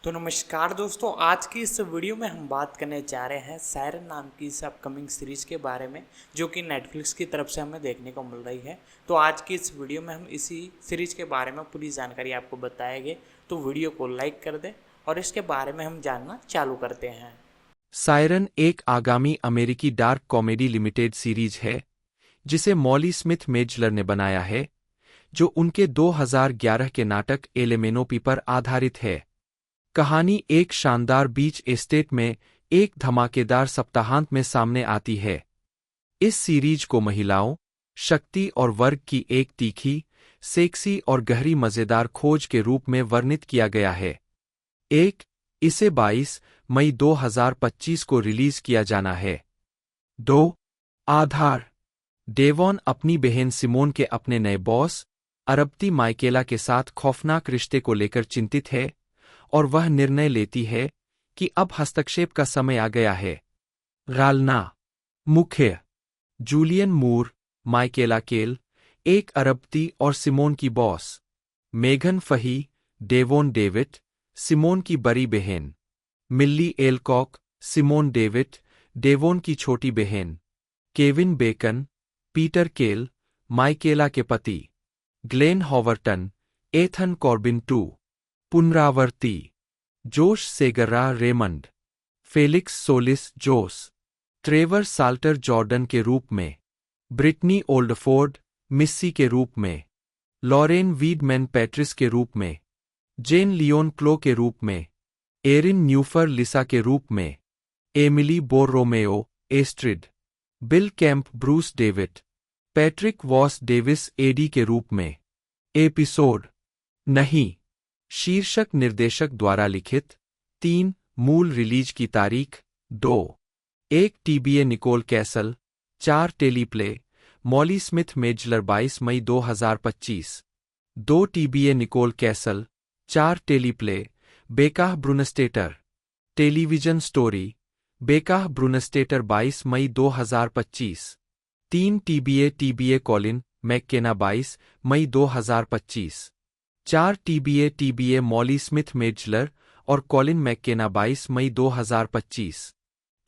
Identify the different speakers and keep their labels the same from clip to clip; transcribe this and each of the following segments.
Speaker 1: तो नमस्कार दोस्तों, आज की इस वीडियो में हम बात करने जा रहे हैं सायरन नाम की इस अपकमिंग सीरीज़ के बारे में, जो कि नेटफ्लिक्स की तरफ से हमें देखने को मिल रही है। तो आज की इस वीडियो में हम इसी सीरीज़ के बारे में पूरी जानकारी आपको बताएंगे। तो वीडियो को लाइक कर दें और इसके बारे में हम जानना चालू करते हैं।
Speaker 2: सायरन एक आगामी अमेरिकी डार्क कॉमेडी लिमिटेड सीरीज है जिसे मॉली स्मिथ मेजलर ने बनाया है, जो उनके 2011 के नाटक एलेमेनोपी पर आधारित है। कहानी एक शानदार बीच एस्टेट में एक धमाकेदार सप्ताहांत में सामने आती है। इस सीरीज को महिलाओं, शक्ति और वर्ग की एक तीखी, सेक्सी और गहरी मज़ेदार खोज के रूप में वर्णित किया गया है। इसे 22 मई 2025 को रिलीज किया जाना है। 2. आधार: डेवॉन अपनी बहन सिमोन के अपने नए बॉस, अरबती माइकेला के साथ खौफनाक रिश्ते को लेकर चिंतित है और वह निर्णय लेती है कि अब हस्तक्षेप का समय आ गया है। गालना: मुख्य: जूलियन मूर, माइकेला केल, एक अरबती और सिमोन की बॉस। मेघन फही, डेवोन डेविड, सिमोन की बड़ी बहन। मिल्ली एलकॉक, सिमोन डेविड, डेवोन की छोटी बहन। केविन बेकन, पीटर केल, माइकेला के पति। Glenn Howerton, Ethan Corbin 2। पुनरावर्ती: Josh Segarra Raymond, Felix Solis Jose, Trevor Salter Jordan के रूप में। ब्रिटनी ओल्डफोर्ड, मिस्सी के रूप में। लॉरेन वीडमैन पैट्रिस के रूप में। जेन लियोन क्लो के रूप में। एरिन न्यूफर लिसा के रूप में। Emily Borromeo, Astrid. Bill Camp Bruce David. Patrick Voss Davis Eddie के रूप में। एपिसोड नहीं। शीर्षक निर्देशक द्वारा लिखित। 3. मूल रिलीज की तारीख 2. 1 TBA Nicole Kassell. 4 teleplay Molly Smith Metzler 22 मई 2025। 2 TBA Nicole Kassell. 4 teleplay Bekah Brunstetter. Television story Bekah Brunstetter 22 मई 2025। 3 टीबीए कॉलिन मैककेना 22 मई 2025। 4 टीबीए मॉली स्मिथ मेजलर और कॉलिन मैककेना 22 मई 2025।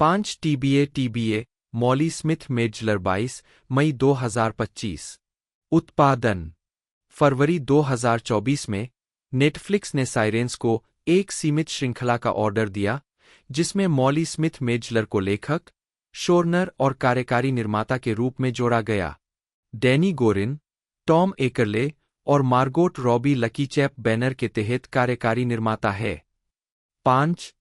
Speaker 2: 5 टीबीए मॉली स्मिथ मेजलर 22 मई 2025। उत्पादन: फरवरी 2024 में नेटफ्लिक्स ने sirens को एक सीमित श्रृंखला का ऑर्डर दिया, जिसमें मॉली स्मिथ मेजलर को लेखक, शोरनर और कार्यकारी निर्माता के रूप में जोड़ा गया। डैनी गोरिन, टॉम एकरले और Margot Robbie lucky chap banner के तहत कार्यकारी निर्माता है। 5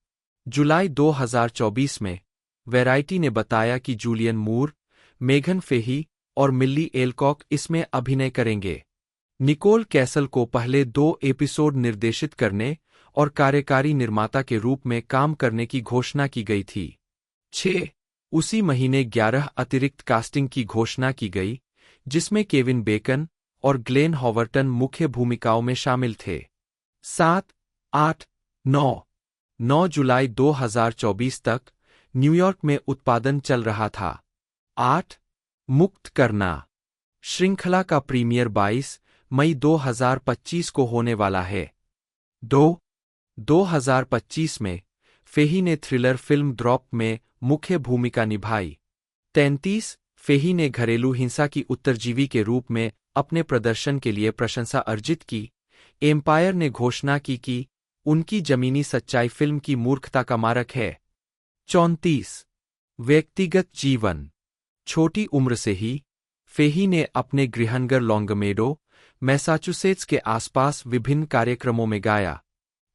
Speaker 2: जुलाई 2024 में वैराइटी ने बताया कि जूलियन मूर, मेघन फेही और मिल्ली एलकॉक इसमें अभिनय करेंगे। निकोल कैसल को पहले 2 एपिसोड निर्देशित करने और कार्यकारी निर्माता के रूप में काम करने की घोषणा की गई थी। 6 उसी महीने 11 अतिरिक्त कास्टिंग की घोषणा की गई, जिसमें केविन बेकन और ग्लेन हॉवर्टन मुख्य भूमिकाओं में शामिल थे। 7, 8, 9 जुलाई 2024 तक न्यूयॉर्क में उत्पादन चल रहा था। 8 मुक्त करना: श्रृंखला का प्रीमियर 22 मई 2025 को होने वाला है। 2025 में फेही ने थ्रिलर फिल्म ड्रॉप में मुख्य भूमिका निभाई। 33 फेही ने घरेलू हिंसा की उत्तरजीवी के रूप में अपने प्रदर्शन के लिए प्रशंसा अर्जित की। एम्पायर ने घोषणा की कि उनकी जमीनी सच्चाई फिल्म की मूर्खता का मारक है। 34 व्यक्तिगत जीवन: छोटी उम्र से ही फेही ने अपने गृहनगर लॉन्गमेडो, मैसाचुसेट्स के आसपास विभिन्न कार्यक्रमों में गाया।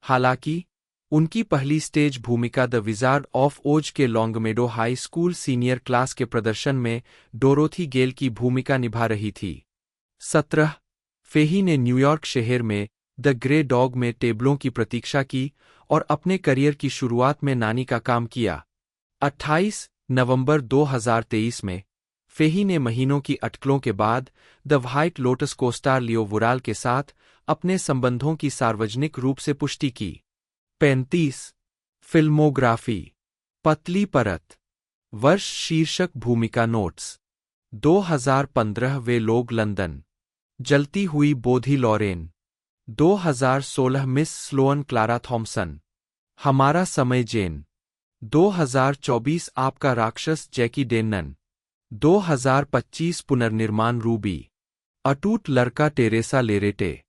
Speaker 2: हालांकि उनकी पहली स्टेज भूमिका द विजार्ड ऑफ ओज के लॉन्गमेडो हाई स्कूल सीनियर क्लास के प्रदर्शन में डोरोथी गेल की भूमिका निभा रही थी। 17 फेही ने न्यूयॉर्क शहर में द ग्रे डॉग में टेबलों की प्रतीक्षा की और अपने करियर की शुरुआत में नानी का काम किया। 28 नवंबर 2023 में फेही ने महीनों की अटकलों के बाद द व्हाइट लोटस को स्टार लियो वुराल के साथ अपने संबंधों की सार्वजनिक रूप से पुष्टि की। 35 फिल्मोग्राफी: पतली परत। वर्ष शीर्षक भूमिका नोट्स: 2015 वे लोग लंदन। जलती हुई बोधी Lauren. 2016 Miss Sloane Clara Thomson. हमारा समय जेन 2024 आपका राक्षस जैकी डेन्नन 2025 पुनर्निर्माण रूबी अटूट लड़का टेरेसा लेरेटे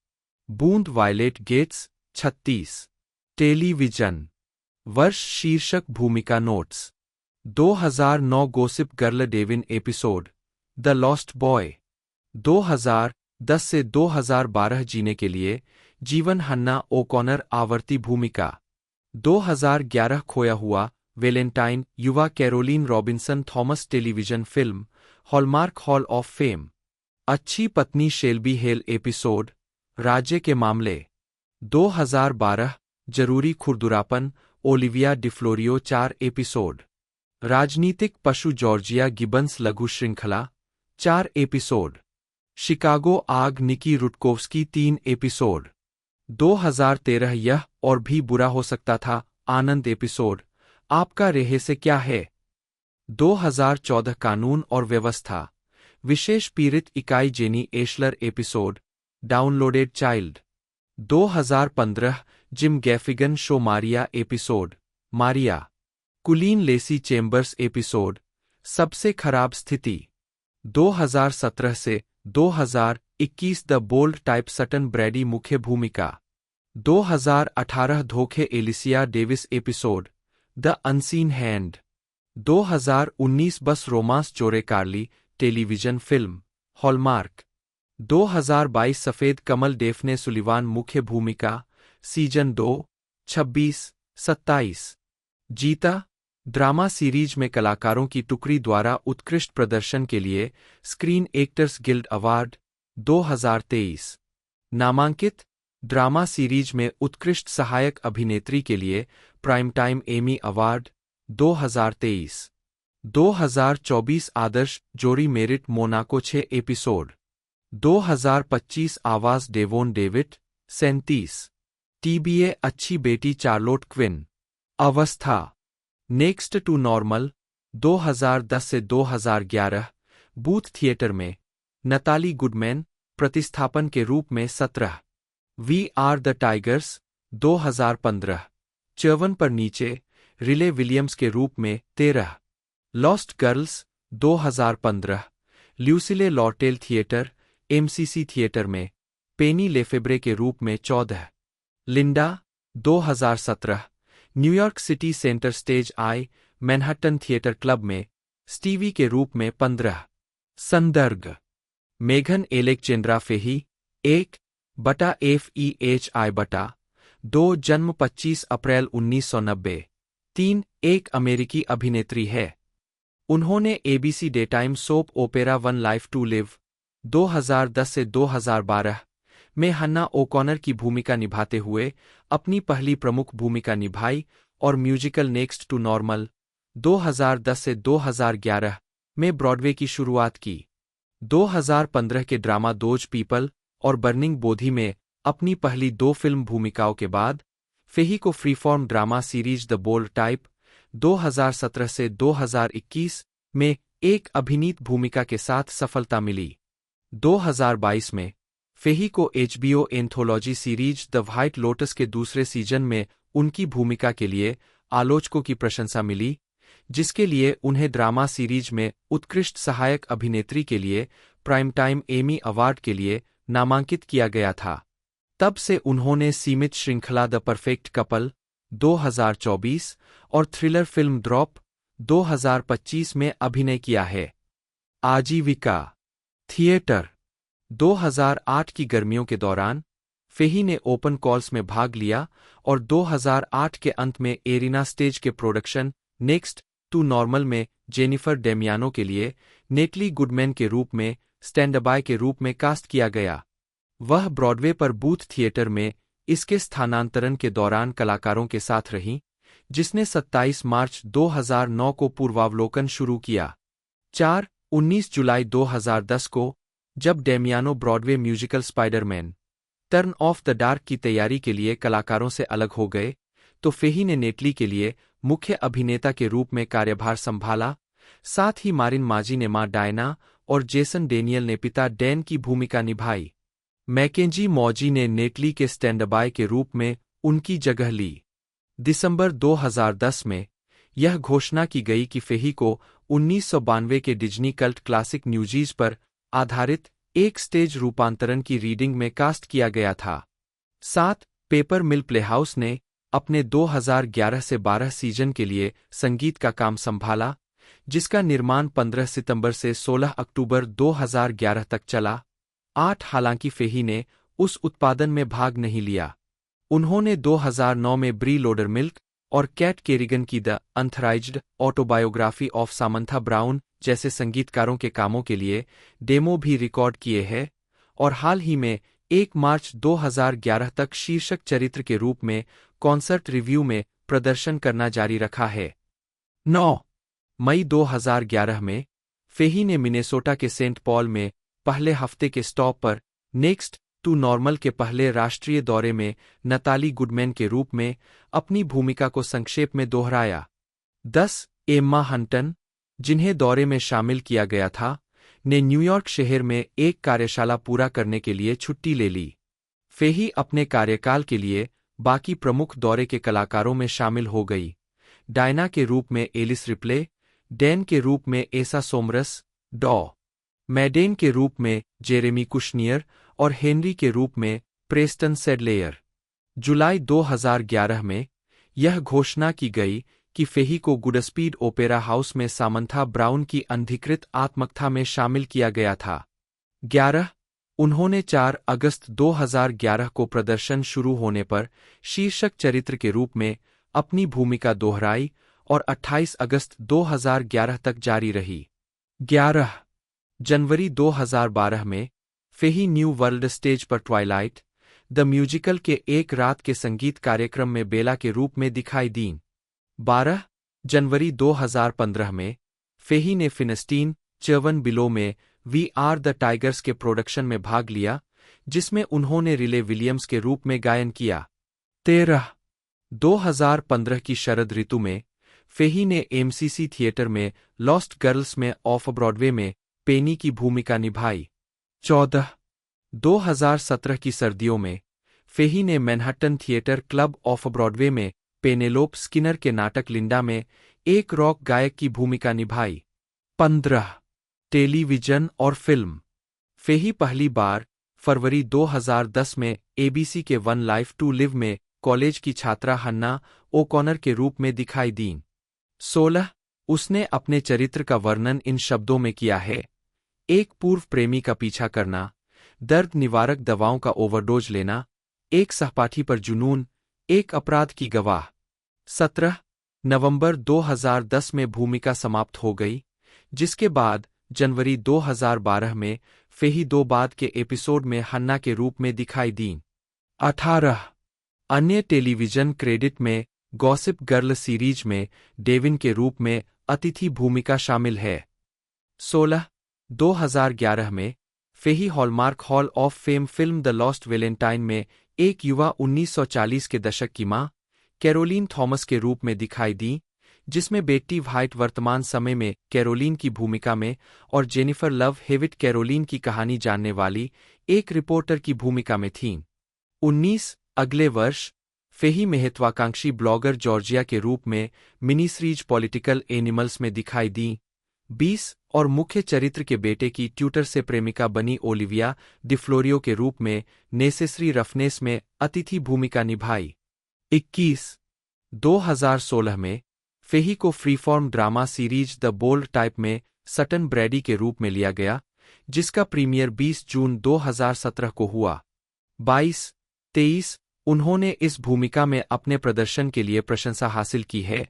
Speaker 2: बूंद वायलेट गेट्स 36 टेलीविजन वर्ष शीर्षक भूमिका notes 2009 gossip girl Devin episode the lost boy 2010 से 2012 जीने के लिए जीवन हन्ना ओकॉनर आवर्ती भूमिका 2011 खोया हुआ वेलेंटाइन युवा Caroline Robinson Thomas television film hallmark Hall of fame अच्छी पत्नी शेल्बी हेल एपिसोड राज्य के मामले 2012 जरूरी खुरदुरापन ओलिविया डिफ्लोरियो 4 एपिसोड राजनीतिक पशु जॉर्जिया गिबन्स लघु श्रृंखला 4 एपिसोड शिकागो आग निकी रुटकोव्स्की 3 एपिसोड 2013 यह और भी बुरा हो सकता था आनंद एपिसोड आपका रेहे से क्या है 2014 कानून और व्यवस्था विशेष पीड़ित इकाई Jenny Ashler episode downloaded child 2015 Jim Gaffigan show Maria episode Maria कुलीन लेसी चेम्बर्स एपिसोड सबसे खराब स्थिति 2017 से 2021 the bold type Sutton Brady मुख्य भूमिका 2018 धोखे Alicia Davis episode the unseen hand 2019 बस रोमांस चोरे कार्ली टेलीविजन फिल्म हॉलमार्क 2022 सफेद कमल डेफने सुलिवान मुख्य भूमिका सीजन 2 26-27 जीता ड्रामा सीरीज में कलाकारों की टुकड़ी द्वारा उत्कृष्ट प्रदर्शन के लिए स्क्रीन एक्टर्स गिल्ड अवार्ड 2023 नामांकित ड्रामा सीरीज में उत्कृष्ट सहायक अभिनेत्री के लिए प्राइम टाइम एमी अवार्ड 2023 2024 आदर्श जोड़ी मेरिट मोनाको 6 एपिसोड 2025 आवाज डेवोन डेविड 37 टीबीए अच्छी बेटी चार्लोट क्विन अवस्था नेक्स्ट टू नॉर्मल 2010 से 2011 बूथ थिएटर में नताली गुडमैन प्रतिस्थापन के रूप में 17 वी आर द टाइगर्स 2015 54 पर नीचे रिले विलियम्स के रूप में 13 lost girls 2015 ल्यूसिले लॉर्टेल theatre MCC theatre में पेनी लेफेब्रे के रूप में 14 Linda 2017 New York city centre stage I Manhattan theatre club में स्टीवी के रूप में 15 संदर्भ मेघन एलेक्जेंड्रा फेही 1/FEHI/2 जन्म 25 अप्रैल 1990 3 एक अमेरिकी अभिनेत्री है। उन्होंने ABC daytime soap opera one life to live 2010 से 2012 में हन्ना ओकॉनर की भूमिका निभाते हुए अपनी पहली प्रमुख भूमिका निभाई और म्यूजिकल नेक्स्ट टू नॉर्मल 2010 से 2011 में ब्रॉडवे की शुरुआत की। 2015 के ड्रामा दोज पीपल और बर्निंग बोधी में अपनी पहली 2 फिल्म भूमिकाओं के बाद फेही को Freeform drama series the bold type 2017 से 2021 में एक अभिनीत भूमिका के साथ सफलता मिली। 2022 में फेही को HBO anthology series the white lotus के दूसरे सीजन में उनकी भूमिका के लिए आलोचकों की प्रशंसा मिली, जिसके लिए उन्हें ड्रामा सीरीज में उत्कृष्ट सहायक अभिनेत्री के लिए प्राइम टाइम एमी अवार्ड के लिए नामांकित किया गया था। तब से उन्होंने सीमित श्रृंखला द परफेक्ट कपल 2024 और थ्रिलर फिल्म ड्रॉप 2025 में अभिनय किया है। आजीविका थिएटर 2008 की गर्मियों के दौरान फेही ने ओपन कॉल्स में भाग लिया और 2008 के अंत में एरिना स्टेज के प्रोडक्शन नेक्स्ट टू नॉर्मल में जेनिफर डेमियानो के लिए नेटली गुडमैन के रूप में स्टैंड बाय के रूप में कास्ट किया गया। वह ब्रॉडवे पर बूथ थिएटर में इसके स्थानांतरण के दौरान कलाकारों के साथ रहीं, जिसने 27 मार्च 2009 को पूर्वावलोकन शुरू किया। 19 जुलाई 2010 को जब Damiano Broadway musical Spiderman Turn Off the Dark की तैयारी के लिए कलाकारों से अलग हो गए, तो फेही ने नेटली के लिए मुख्य अभिनेता के रूप में कार्यभार संभाला। साथ ही मारिन माजी ने मां डायना और जेसन डेनियल ने पिता डैन की भूमिका निभाई। मैकेंजी मौजी ने नेटली के स्टैंड बाय के रूप में उनकी जगह ली। दिसंबर 2010 में यह घोषणा की गई कि फेही को 1992 के डिज्नी कल्ट क्लासिक न्यूजीज पर आधारित एक स्टेज रूपांतरण की रीडिंग में कास्ट किया गया था। 7. पेपर मिल प्लेहाउस ने अपने 2011 से 12 सीजन के लिए संगीत का काम संभाला, जिसका निर्माण 15 सितंबर से 16 अक्टूबर 2011 तक चला। 8. हालांकि फेही ने उस उत्पादन में भाग नहीं लिया, उन्होंने 2009 में ब्री लोडरमिल्क और कैट केरिगन की The Unauthorized Autobiography of Samantha Brown जैसे संगीतकारों के कामों के लिए डेमो भी रिकॉर्ड किए हैं, और हाल ही में 1 मार्च 2011 तक शीर्षक चरित्र के रूप में कॉन्सर्ट रिव्यू में प्रदर्शन करना जारी रखा है। 9. मई 2011 में फेही ने मिनेसोटा के सेंट पॉल में पहले हफ्ते के स्टॉप पर नेक्स्ट टू नॉर्मल के पहले राष्ट्रीय दौरे में नताली गुडमैन के रूप में अपनी भूमिका को संक्षेप में दोहराया। 10. एम्मा हंटन, जिन्हें दौरे में शामिल किया गया था, ने न्यूयॉर्क शहर में एक कार्यशाला पूरा करने के लिए छुट्टी ले ली। फेही अपने कार्यकाल के लिए बाकी प्रमुख दौरे के कलाकारों में शामिल हो गई। डायना के रूप में एलिस रिप्ले, डैन के रूप में एसा सोमरस, डॉ. मैडेन के रूप में जेरेमी कुशनियर और हेनरी के रूप में प्रेस्टन सेडलेयर। जुलाई 2011 में यह घोषणा की गई कि फेही को गुडस्पीड ओपेरा हाउस में सामंथा ब्राउन की अनधिकृत आत्मकथा में शामिल किया गया था। 11. उन्होंने 4 अगस्त 2011 को प्रदर्शन शुरू होने पर शीर्षक चरित्र के रूप में अपनी भूमिका दोहराई और 28 अगस्त 2011 तक जारी रही। 11. जनवरी 2012 में फेही न्यू वर्ल्ड स्टेज पर ट्वाइलाइट द म्यूजिकल के एक रात के संगीत कार्यक्रम में बेला के रूप में दिखाई दीं। 12. जनवरी 2015 में फेही ने फिनस्टीन चर्वन बिलो में वी आर द टाइगर्स के प्रोडक्शन में भाग लिया, जिसमें उन्होंने रिले विलियम्स के रूप में गायन किया। 13. 2015 की शरद ऋतु में फेही ने एमसीसी थिएटर में लॉस्ट गर्ल्स में ऑफ ब्रॉडवे में पेनी की भूमिका निभाई। 14. 2017 की सर्दियों में फेही ने Manhattan theatre club of Broadway में पेनेलोप स्किनर के नाटक लिंडा में एक रॉक गायक की भूमिका निभाई। 15. टेलीविजन और फिल्म। फेही पहली बार फरवरी 2010 में एबीसी के वन लाइफ टू लिव में कॉलेज की छात्रा हन्ना ओकॉनर के रूप में दिखाई दीं। 16. उसने अपने चरित्र का वर्णन इन शब्दों में किया है: एक पूर्व प्रेमी का पीछा करना, दर्द निवारक दवाओं का ओवरडोज लेना, एक सहपाठी पर जुनून, एक अपराध की गवाह। 17. नवंबर 2010 में भूमिका समाप्त हो गई, जिसके बाद जनवरी 2012 में फेही 2 बाद के एपिसोड में हन्ना के रूप में दिखाई दीं। 18. अन्य टेलीविजन क्रेडिट में गॉसिप गर्ल सीरीज में डेविन के रूप में अतिथि भूमिका शामिल है। 16. 2011 में Fahey Hallmark Hall of Fame film The Lost Valentine में एक युवा 1940 के दशक की मां कैरोलीन थॉमस के रूप में दिखाई दी, जिसमें बेट्टी व्हाइट वर्तमान समय में कैरोलीन की भूमिका में और जेनिफर लव हेविट कैरोलीन की कहानी जानने वाली एक रिपोर्टर की भूमिका में थीं। 19. अगले वर्ष फेही महत्वाकांक्षी ब्लॉगर जॉर्जिया के रूप में मिनी सीरीज पॉलिटिकल एनिमल्स में दिखाई दी। 20. और मुख्य चरित्र के बेटे की ट्यूटर से प्रेमिका बनी ओलिविया डिफ्लोरियो के रूप में नेसेसरी रफनेस में अतिथि भूमिका निभाई। 21. 2016 में फेही को Freeform drama series the bold type में सटन ब्रैडी के रूप में लिया गया, जिसका प्रीमियर 20 जून 2017 को हुआ। 22. 23. उन्होंने इस भूमिका में अपने प्रदर्शन के लिए प्रशंसा हासिल की है।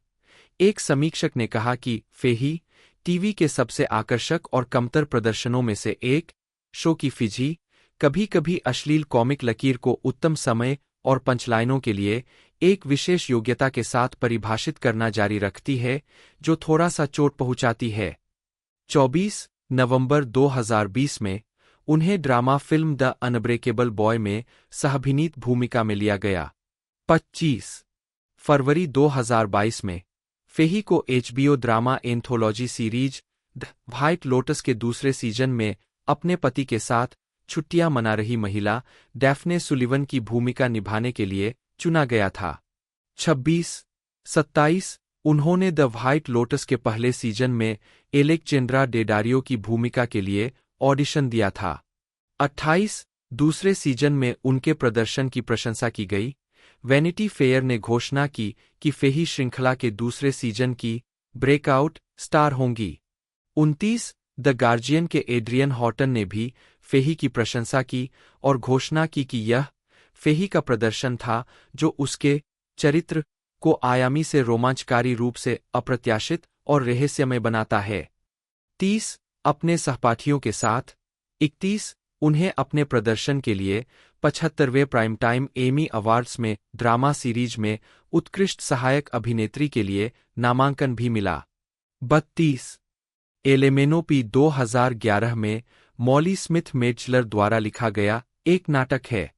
Speaker 2: एक समीक्षक ने कहा कि फेही टीवी के सबसे आकर्षक और कमतर प्रदर्शनों में से एक, शो की फिजी, कभी कभी अश्लील कॉमिक लकीर को उत्तम समय और पंचलाइनों के लिए एक विशेष योग्यता के साथ परिभाषित करना जारी रखती है, जो थोड़ा सा चोट पहुंचाती है। 24. नवंबर 2020 में उन्हें drama film the unbreakable boy में सहाभिनीत भूमिका में लिया गया। 25. फरवरी 2022 में फेही को HBO drama anthology series the white lotus के दूसरे सीजन में अपने पति के साथ छुट्टियां मना रही महिला डैफ्ने सुलिवन की भूमिका निभाने के लिए चुना गया था। 26, 27 उन्होंने द व्हाइट लोटस के पहले सीजन में एलेक्जेंड्रा डेडारियो की भूमिका के लिए ऑडिशन दिया था। 28 दूसरे सीजन में उनके प्रदर्शन की प्रशंसा की गई। वैनिटी फेयर ने घोषणा की कि फेही श्रृंखला के दूसरे सीजन की ब्रेकआउट स्टार होंगी। 29 द गार्जियन के एड्रियन हॉटन ने भी फेही की प्रशंसा की और घोषणा की कि यह फेही का प्रदर्शन था जो उसके चरित्र को आयामी से रोमांचकारी रूप से अप्रत्याशित और रहस्यमय बनाता है। 30 अपने सहपाठियों के साथ। 31 उन्हें अपने प्रदर्शन के लिए 75वें प्राइम टाइम एमी अवार्ड्स में ड्रामा सीरीज में उत्कृष्ट सहायक अभिनेत्री के लिए नामांकन भी मिला। 32 एलेमेनोपी 2011 में मॉली स्मिथ मेजलर द्वारा लिखा गया एक नाटक है।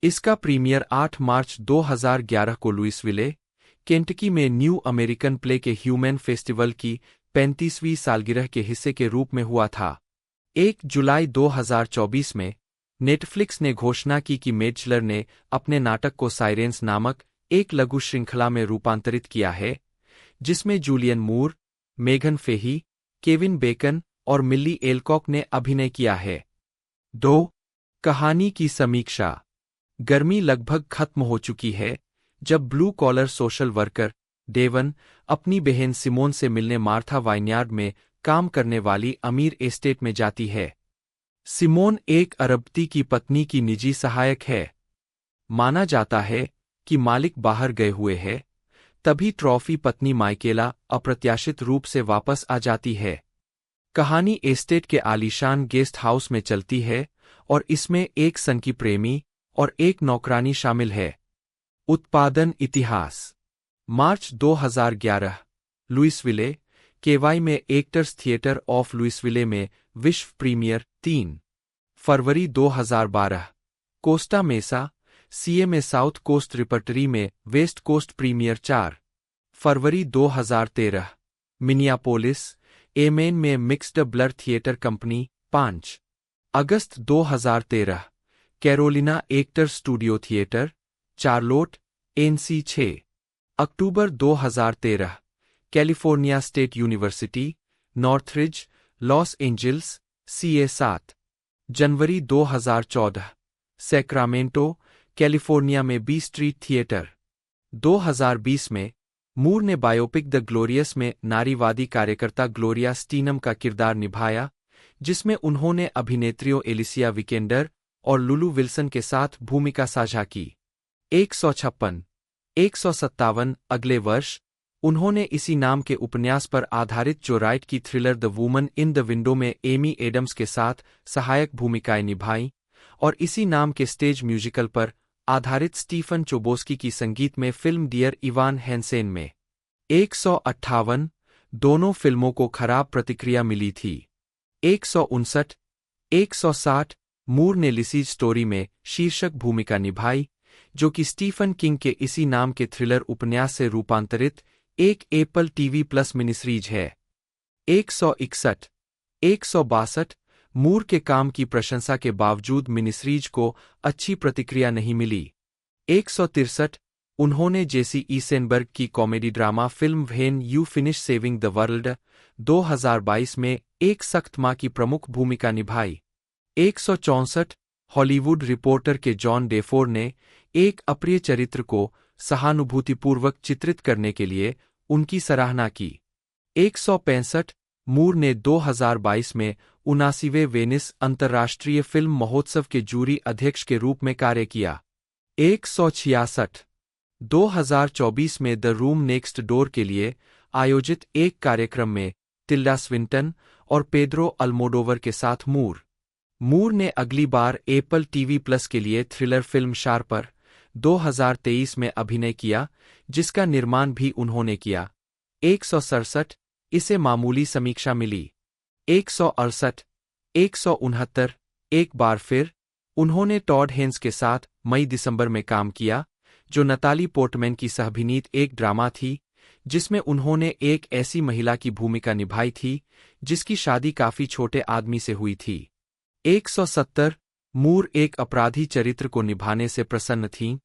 Speaker 2: इसका प्रीमियर 8 मार्च 2011 को लुइसविले, केंटकी में न्यू अमेरिकन प्ले के ह्यूमन फेस्टिवल की 35वीं सालगिरह के हिस्से के रूप में हुआ था। 1 जुलाई 2024 में नेटफ्लिक्स ने घोषणा की कि मेजलर ने अपने नाटक को साइरेंस नामक एक लघु श्रृंखला में रूपांतरित किया है, जिसमें जूलियन मूर, मेघन फेही, केविन बेकन और मिल्ली एलकॉक ने अभिनय किया है। 2 कहानी की समीक्षा। गर्मी लगभग खत्म हो चुकी है जब blue collar social worker Devon अपनी बहन सिमोन से मिलने मार्था वाइनयार्ड में काम करने वाली अमीर एस्टेट में जाती है। सिमोन एक अरबपति की पत्नी की निजी सहायक है। माना जाता है कि मालिक बाहर गए हुए हैं, तभी ट्रॉफी पत्नी माइकेला अप्रत्याशित रूप से वापस आ जाती है। कहानी एस्टेट के आलीशान गेस्ट हाउस में चलती है और इसमें एक सनकी प्रेमी और एक नौकरानी शामिल है। उत्पादन इतिहास। मार्च 2011 लुइसविले, केवाई में एक्टर्स थिएटर ऑफ लुइसविले में विश्व प्रीमियर। 3 फरवरी 2012 कोस्टा मेसा, सीए में साउथ कोस्ट रिपर्टरी में वेस्ट कोस्ट प्रीमियर। 4 फरवरी 2013 मिनियापोलिस, एमेन में मिक्स्ड ब्लर थिएटर कंपनी। 5 अगस्त 2013 Carolina actor studio theatre, Charlotte, NC. 6 अक्टूबर 2013 California state university, Northridge, Los Angeles, CA. 7 जनवरी 2014 Sacramento, California में B street theatre. 2020 में Moore ने biopic the glorious में नारीवादी कार्यकर्ता Gloria स्टीनम का किरदार निभाया, जिसमें उन्होंने अभिनेत्रियों एलिसिया विकेंडर और लुलू विल्सन के साथ भूमिका साझा की। 156 157 अगले वर्ष उन्होंने इसी नाम के उपन्यास पर आधारित जो राइट की thriller the woman in the window में एमी एडम्स के साथ सहायक भूमिकाएं निभाईं और इसी नाम के स्टेज म्यूजिकल पर आधारित स्टीफन चोबोस्की की संगीत में फिल्म डियर इवान हैंसेन में। 158 दोनों फिल्मों को खराब प्रतिक्रिया मिली थी। 159 160 मूर ने लिसीज स्टोरी में शीर्षक भूमिका निभाई, जो कि स्टीफन किंग के इसी नाम के थ्रिलर उपन्यास से रूपांतरित एक एप्पल टीवी प्लस मिनीसीरीज है। 161 162 मूर के काम की प्रशंसा के बावजूद मिनीसीरीज को अच्छी प्रतिक्रिया नहीं मिली। 163 उन्होंने जेसी ईसेनबर्ग की comedy drama film when you finish saving the world 2022 में एक सख्त मां की प्रमुख भूमिका निभाई। 164 हॉलीवुड रिपोर्टर के जॉन डेफोर ने एक अप्रिय चरित्र को सहानुभूतिपूर्वक चित्रित करने के लिए उनकी सराहना की। 165 मूर ने 2022 में 79वें वेनिस अंतर्राष्ट्रीय फिल्म महोत्सव के जूरी अध्यक्ष के रूप में कार्य किया। 166 2024 में द रूम नेक्स्ट डोर के लिए आयोजित एक कार्यक्रम में टिल्डा स्विंटन और पेद्रो अल्मोडोवर के साथ मूर ने अगली बार एप्पल टीवी प्लस के लिए थ्रिलर फिल्म शार्पर 2023 में अभिनय किया, जिसका निर्माण भी उन्होंने किया। 167 इसे मामूली समीक्षा मिली। 168 169 एक बार फिर उन्होंने टॉड हेन्स के साथ मई-दिसंबर में काम किया, जो नताली पोर्टमैन की सहभिनीत एक ड्रामा थी, जिसमें उन्होंने एक ऐसी महिला की भूमिका निभाई थी जिसकी शादी काफी छोटे आदमी से हुई थी। 170 मूर एक अपराधी चरित्र को निभाने से प्रसन्न थीं।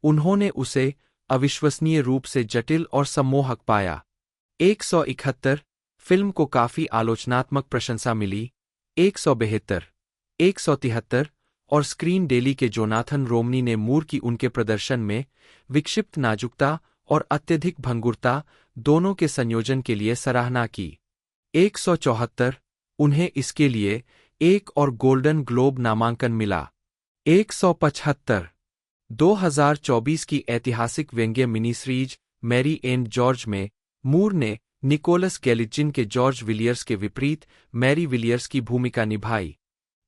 Speaker 2: उन्होंने उसे अविश्वसनीय रूप से जटिल और सम्मोहक पाया। 171 फिल्म को काफी आलोचनात्मक प्रशंसा मिली। 172 173 और स्क्रीन डेली के जोनाथन रोमनी ने मूर की उनके प्रदर्शन में विक्षिप्त नाजुकता और अत्यधिक भंगुरता दोनों के संयोजन के लिए सराहना की। 174 उन्हें इसके लिए एक और गोल्डन ग्लोब नामांकन मिला। 175 2024 की ऐतिहासिक व्यंग्य mini series Mary and George में मूर ने निकोलस गैलिजिन के जॉर्ज विलियर्स के विपरीत मैरी विलियर्स की भूमिका निभाई।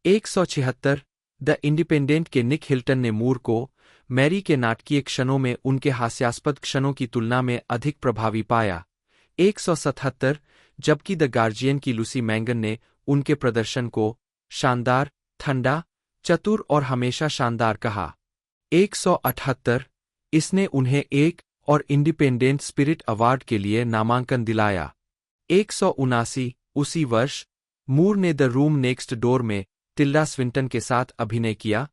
Speaker 2: 176 द इंडिपेंडेंट के निक हिल्टन ने मूर को मैरी के नाटकीय क्षणों में उनके हास्यास्पद क्षणों की तुलना में अधिक प्रभावी पाया। 177 जबकि द गार्जियन की लूसी मैंगन ने उनके प्रदर्शन को शानदार, ठंडा, चतुर और हमेशा शानदार कहा। 178 इसने उन्हें एक और इंडिपेंडेंट स्पिरिट अवार्ड के लिए नामांकन दिलाया। 179 उसी वर्ष मूर ने द रूम नेक्स्ट डोर में टिल्डा स्विंटन के साथ अभिनय किया,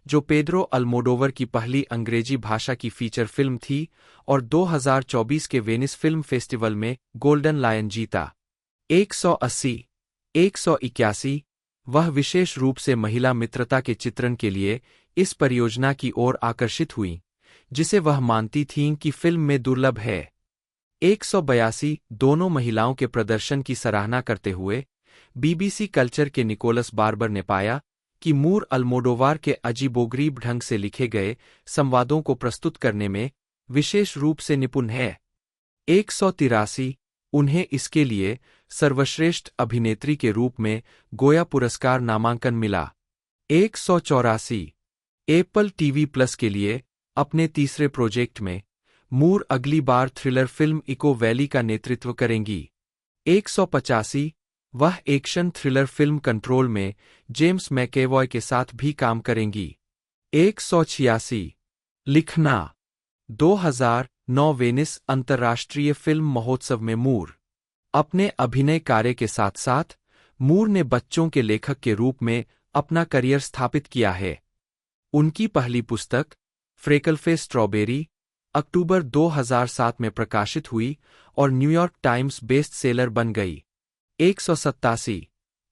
Speaker 2: जो पेड्रो अल्मोडोवर की पहली अंग्रेजी भाषा की फीचर फिल्म थी और 2024 के वेनिस फिल्म फेस्टिवल में गोल्डन लायन जीता। 180 181 वह विशेष रूप से महिला मित्रता के चित्रण के लिए इस परियोजना की ओर आकर्षित हुई, जिसे वह मानती थीं कि फिल्म में दुर्लभ है। 182 दोनों महिलाओं के प्रदर्शन की सराहना करते हुए बीबीसी कल्चर के निकोलस बार्बर ने पाया कि मूर अल्मोडोवार के अजीबोगरीब ढंग से लिखे गए संवादों को प्रस्तुत करने में विशेष रूप से निपुण है। 183 उन्हें इसके लिए सर्वश्रेष्ठ अभिनेत्री के रूप में गोया पुरस्कार नामांकन मिला। 184 एप्पल टीवी प्लस के लिए अपने तीसरे प्रोजेक्ट में मूर अगली बार थ्रिलर फिल्म इको वैली का नेतृत्व करेंगी। 185 वह एक्शन थ्रिलर फिल्म कंट्रोल में जेम्स मैकेवॉय के साथ भी काम करेंगी। 186 लिखना 2009 वेनिस अंतर्राष्ट्रीय फिल्म महोत्सव में मूर अपने अभिनय कार्य के साथ साथ मूर ने बच्चों के लेखक के रूप में अपना करियर स्थापित किया है। उनकी पहली पुस्तक फ्रेकलफेस स्ट्रॉबेरी अक्टूबर 2007 में प्रकाशित हुई और न्यूयॉर्क टाइम्स बेस्ट सेलर बन गई। 187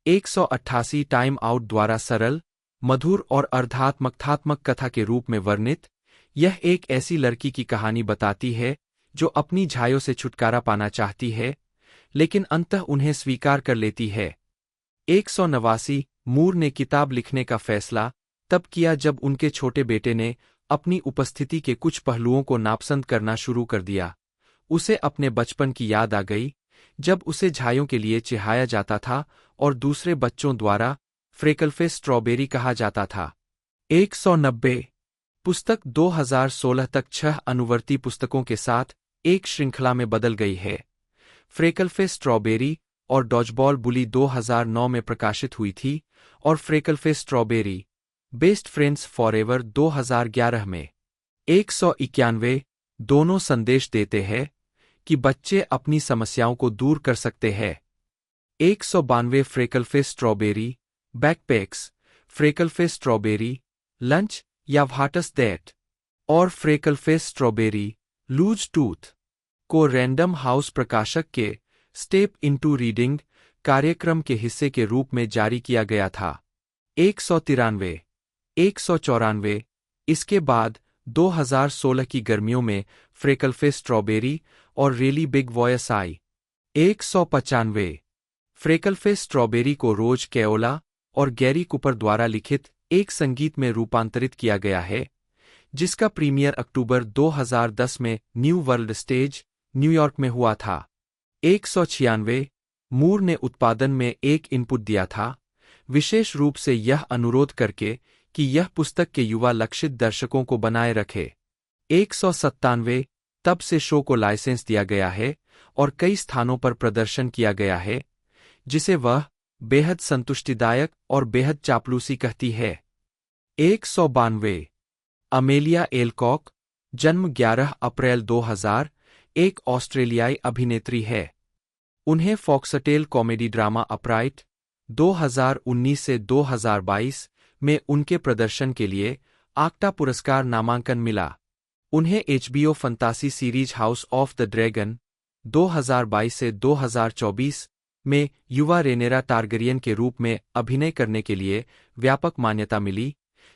Speaker 2: 188 टाइम आउट द्वारा सरल, मधुर और अर्धात्मकथात्मक कथा के रूप में वर्णित, यह एक ऐसी लड़की की कहानी बताती है जो अपनी झाइयों से छुटकारा पाना चाहती है, लेकिन अंततः उन्हें स्वीकार कर लेती है। 189 मूर ने किताब लिखने का फैसला तब किया जब उनके छोटे बेटे ने अपनी उपस्थिति के कुछ पहलुओं को नापसंद करना शुरू कर दिया। उसे अपने बचपन की याद आ गई, जब उसे झाइयों के लिए चिढ़ाया जाता था और दूसरे बच्चों द्वारा फ्रेकलफेस स्ट्रॉबेरी कहा जाता था। 190 पुस्तक 2016 तक 6 अनुवर्ती पुस्तकों के साथ एक श्रृंखला में बदल गई है। फ्रेकलफेस स्ट्रॉबेरी और डॉजबॉल बुली 2009 में प्रकाशित हुई थी और फ्रेकलफेस स्ट्रॉबेरी बेस्ट फ्रेंड्स फॉरएवर 2011 में। 191 दोनों संदेश देते हैं कि बच्चे अपनी समस्याओं को दूर कर सकते हैं। 192 फ्रेकलफेस स्ट्रॉबेरी बैकपैक्स, फ्रेकलफेस स्ट्रॉबेरी लंच या व्हाट्स दैट और फ्रेकलफेस स्ट्रॉबेरी लूज टूथ को रैंडम हाउस प्रकाशक के स्टेप इनटू रीडिंग कार्यक्रम के हिस्से के रूप में जारी किया गया था। 193 194 इसके बाद 2016 की गर्मियों में फ्रेकलफेस स्ट्रॉबेरी और रियली बिग वॉयस आई। 195 फ्रेकलफेस स्ट्रॉबेरी को रोज कैओला और गैरी कुपर द्वारा लिखित एक संगीत में रूपांतरित किया गया है, जिसका प्रीमियर अक्टूबर 2010 में न्यू वर्ल्ड स्टेज, न्यूयॉर्क में हुआ था। 196 मूर ने उत्पादन में एक इनपुट दिया था, विशेष रूप से यह अनुरोध करके कि यह पुस्तक के युवा लक्षित दर्शकों को बनाए रखे। 197 तब से शो को लाइसेंस दिया गया है और कई स्थानों पर प्रदर्शन किया गया है, जिसे वह बेहद संतुष्टिदायक और बेहद चापलूसी कहती है। 192 अमेलिया एलकॉक, जन्म 11 अप्रैल 2000, एक ऑस्ट्रेलियाई अभिनेत्री है। उन्हें फॉक्सटेल कॉमेडी ड्रामा अपराइट 2019 से 2022 में उनके प्रदर्शन के लिए आक्टा पुरस्कार नामांकन मिला। उन्हें HBO sports series house of the dragon 2022 से 2024 में युवा रेनेरा टारगेरियन के रूप में अभिनय करने के लिए व्यापक मान्यता मिली,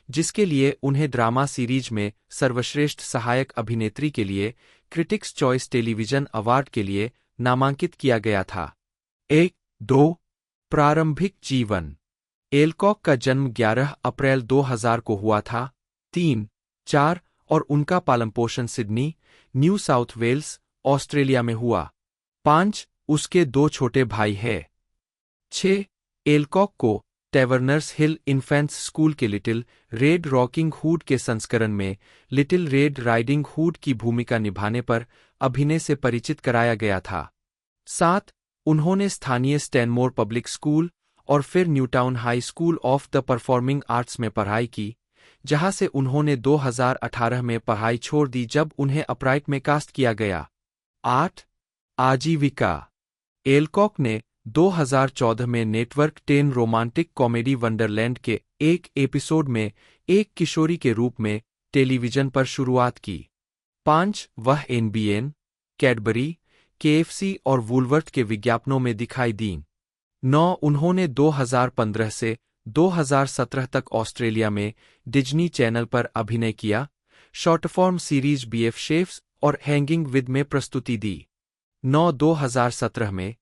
Speaker 2: जिसके लिए उन्हें ड्रामा सीरीज में सर्वश्रेष्ठ सहायक अभिनेत्री के लिए क्रिटिक्स चॉइस टेलीविजन अवार्ड के लिए नामांकित किया गया था। 1-2 प्रारंभिक जीवन। एलकॉक का जन्म 11 अप्रैल 2000 को हुआ था। 3-4 और उनका पालनपोषण Sydney, New South Wales, Australia में हुआ। 5 उसके 2 छोटे भाई हैं। 6 एलकॉक को टेवर्नर्स हिल इन्फेंट्स स्कूल के लिटिल रेड रॉकिंग हुड के संस्करण में लिटिल रेड राइडिंग हुड की भूमिका निभाने पर अभिनय से परिचित कराया गया था। 7 उन्होंने स्थानीय स्टैनमोर पब्लिक स्कूल और फिर Newtown high school of the performing arts में पढ़ाई की, जहां से उन्होंने 2018 में पढ़ाई छोड़ दी जब उन्हें अपराइट में कास्ट किया गया। 8 आजीविका। एलकॉक ने 2014 में नेटवर्क 10 रोमांटिक कॉमेडी वंडरलैंड के एक एपिसोड में एक किशोरी के रूप में टेलीविजन पर शुरुआत की। 5 वह NBN, कैडबरी, KFC और वुलवर्थ के विज्ञापनों में दिखाई दीं। 9 उन्होंने 2015 से 2017 तक ऑस्ट्रेलिया में डिज्नी चैनल पर अभिनय किया, शॉर्टफॉर्म सीरीज BF शेफ्स और हैंगिंग विद में प्रस्तुति दी। 9 2017 में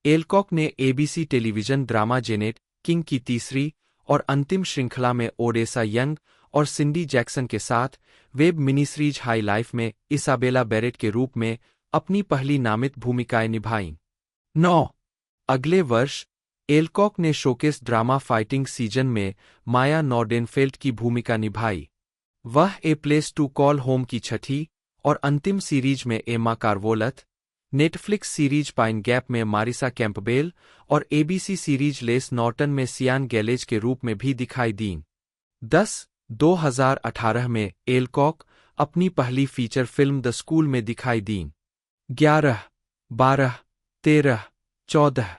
Speaker 2: एलकॉक ने ABC television drama Janet king की तीसरी और अंतिम श्रृंखला में ओडेसा यंग और सिंडी जैक्सन के साथ web mini series high life में इसाबेला बैरेट के रूप में अपनी पहली नामित भूमिकाएं निभाईं। 9 अगले वर्ष एलकॉक ने शोकेस ड्रामा फाइटिंग सीजन में माया नॉर्डेनफेल्ड की भूमिका निभाई। वह a place to call home की छठी और अंतिम सीरीज में Emma Carvolth, Netflix series Pine Gap में मारिसा कैंपबेल और ABC सीरीज लेस नॉर्टन में सियान गैलेज के रूप में भी दिखाई दीं। 10 2018 में एलकॉक अपनी पहली फीचर फिल्म द स्कूल में दिखाई दीं। 11 12 13 14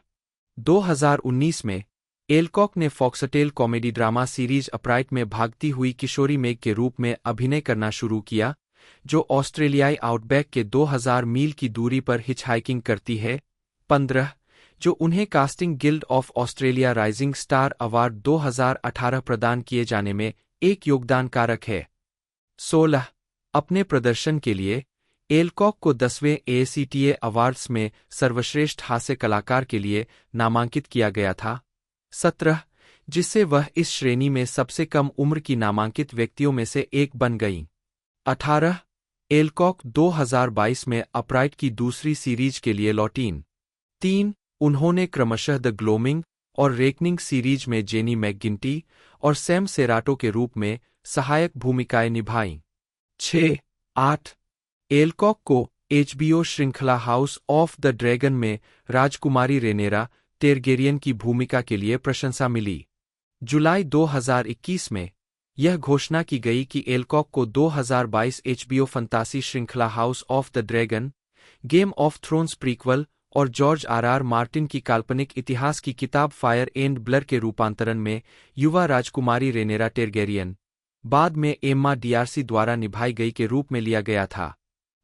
Speaker 2: 2019 में एलकॉक ने foxtail comedy drama series upright में भागती हुई किशोरी मेग के रूप में अभिनय करना शुरू किया, जो ऑस्ट्रेलियाई आउटबैक के 2000 मील की दूरी पर हिचहाइकिंग करती है। 15 जो उन्हें casting guild of Australia rising star award 2018 प्रदान किए जाने में एक योगदान कारक है। 16 अपने प्रदर्शन के लिए एलकॉक को 10वें ACTA अवार्ड्स में सर्वश्रेष्ठ हास्य कलाकार के लिए नामांकित किया गया था। 17 जिससे वह इस श्रेणी में सबसे कम उम्र की नामांकित व्यक्तियों में से एक बन गईं। 18 एलकॉक 2022 में अपराइट की दूसरी सीरीज के लिए लौटीं। 3 उन्होंने क्रमशः द ग्लोमिंग और रेकनिंग सीरीज में जेनी मैकगिंटी और सैम सेराटो के रूप में सहायक भूमिकाएं निभाईं। 6 8 एलकॉक को HBO श्रृंखला हाउस ऑफ द ड्रैगन में राजकुमारी रेनेरा टेरगेरियन की भूमिका के लिए प्रशंसा मिली। जुलाई 2021 में यह घोषणा की गई कि एलकॉक को 2022 HBO फंतासी श्रृंखला house of the dragon, game of thrones prequel और जॉर्ज R.R. मार्टिन की काल्पनिक इतिहास की किताब फायर एंड ब्लड के रूपांतरण में युवा राजकुमारी रेनेरा टेरगेरियन, बाद में एम्मा DRC द्वारा निभाई गई के रूप में लिया गया था।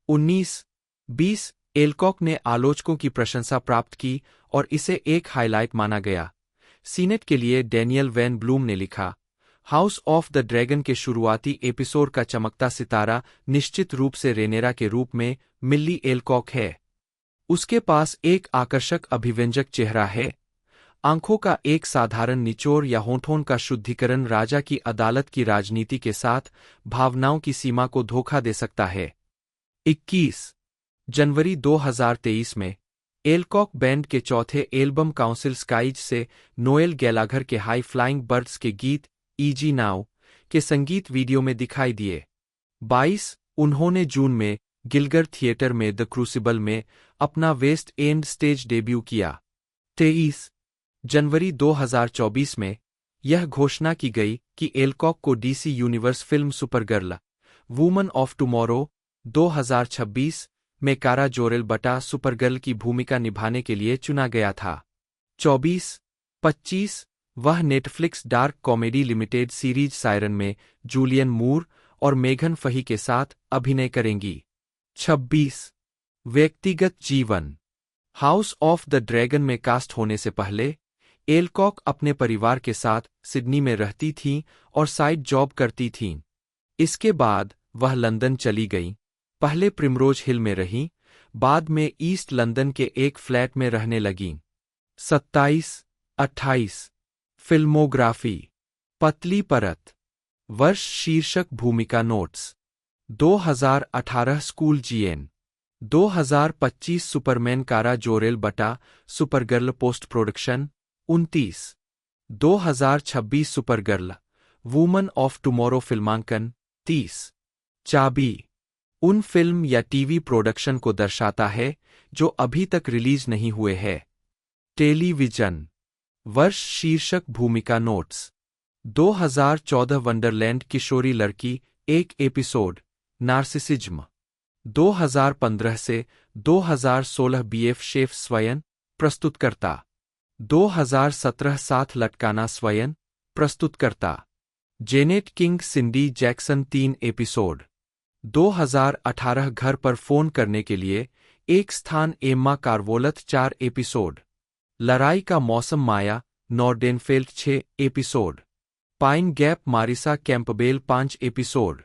Speaker 2: 19-20 एलकॉक ने आलोचकों की प्रशंसा प्राप्त की और इसे एक हाइलाइट माना गया। सीनेट के लिए डैनियल वैन ब्लूम ने लिखा, हाउस ऑफ द ड्रैगन के शुरुआती एपिसोड का चमकता सितारा निश्चित रूप से रेनेरा के रूप में मिल्ली एलकॉक है। उसके पास एक आकर्षक अभिव्यंजक चेहरा है, आंखों का एक साधारण निचोड़ या होठों का शुद्धिकरण राजा की अदालत की राजनीति के साथ भावनाओं की सीमा को धोखा दे सकता है। 21 जनवरी 2023 में एलकॉक बैंड के चौथे एल्बम काउंसिल स्काइज से नोएल गैलाघर के हाई फ्लाइंग बर्ड्स के गीत ईजी नाउ के संगीत वीडियो में दिखाई दिए। 22 उन्होंने जून में गिलगर थिएटर में द क्रूसिबल में अपना वेस्ट एंड स्टेज डेब्यू किया। 23 जनवरी 2024 में यह घोषणा की गई कि एलकॉक को DC universe film Supergirl woman of tomorrow 2026 में कारा जोरेल बटा सुपरगर्ल की भूमिका निभाने के लिए चुना गया था। 24-25 वह Netflix dark comedy limited series siren में जूलियन मूर और मेघन फही के साथ अभिनय करेंगी। 26 व्यक्तिगत जीवन। हाउस ऑफ द ड्रैगन में कास्ट होने से पहले एलकॉक अपने परिवार के साथ सिडनी में रहती थीं और साइड जॉब करती थीं। इसके बाद वह लंदन चली गईं। पहले प्रिमरोज हिल में रहीं, बाद में ईस्ट लंदन के एक फ्लैट में रहने लगीं। 27-28 फिल्मोग्राफी। पतली परत। वर्ष शीर्षक भूमिका नोट्स। 2018 school GN. 2025 सुपरमैन कारा जोरेल बटा Supergirl post production. 29 2026 Supergirl woman of tomorrow फिल्मांकन। 30 चाबी उन फिल्म या टीवी प्रोडक्शन को दर्शाता है जो अभी तक रिलीज नहीं हुए हैं। टेलीविजन। वर्ष शीर्षक भूमिका नोट्स। 2014 वंडरलैंड किशोरी लड़की एक एपिसोड नार्सिसिज्म। 2015 से 2016 बीएफ शेफ स्वयं प्रस्तुतकर्ता। 2017 साथ लटकाना स्वयं प्रस्तुतकर्ता। Janet king सिंडी Jackson 3 episode. 2018 घर पर फोन करने के लिए एक स्थान एम्मा कार्वोलथ 4 एपिसोड। लड़ाई का मौसम माया नॉर्डेनफेल्ड 6 episode. Pine gap Marisa Campbell 5 episode.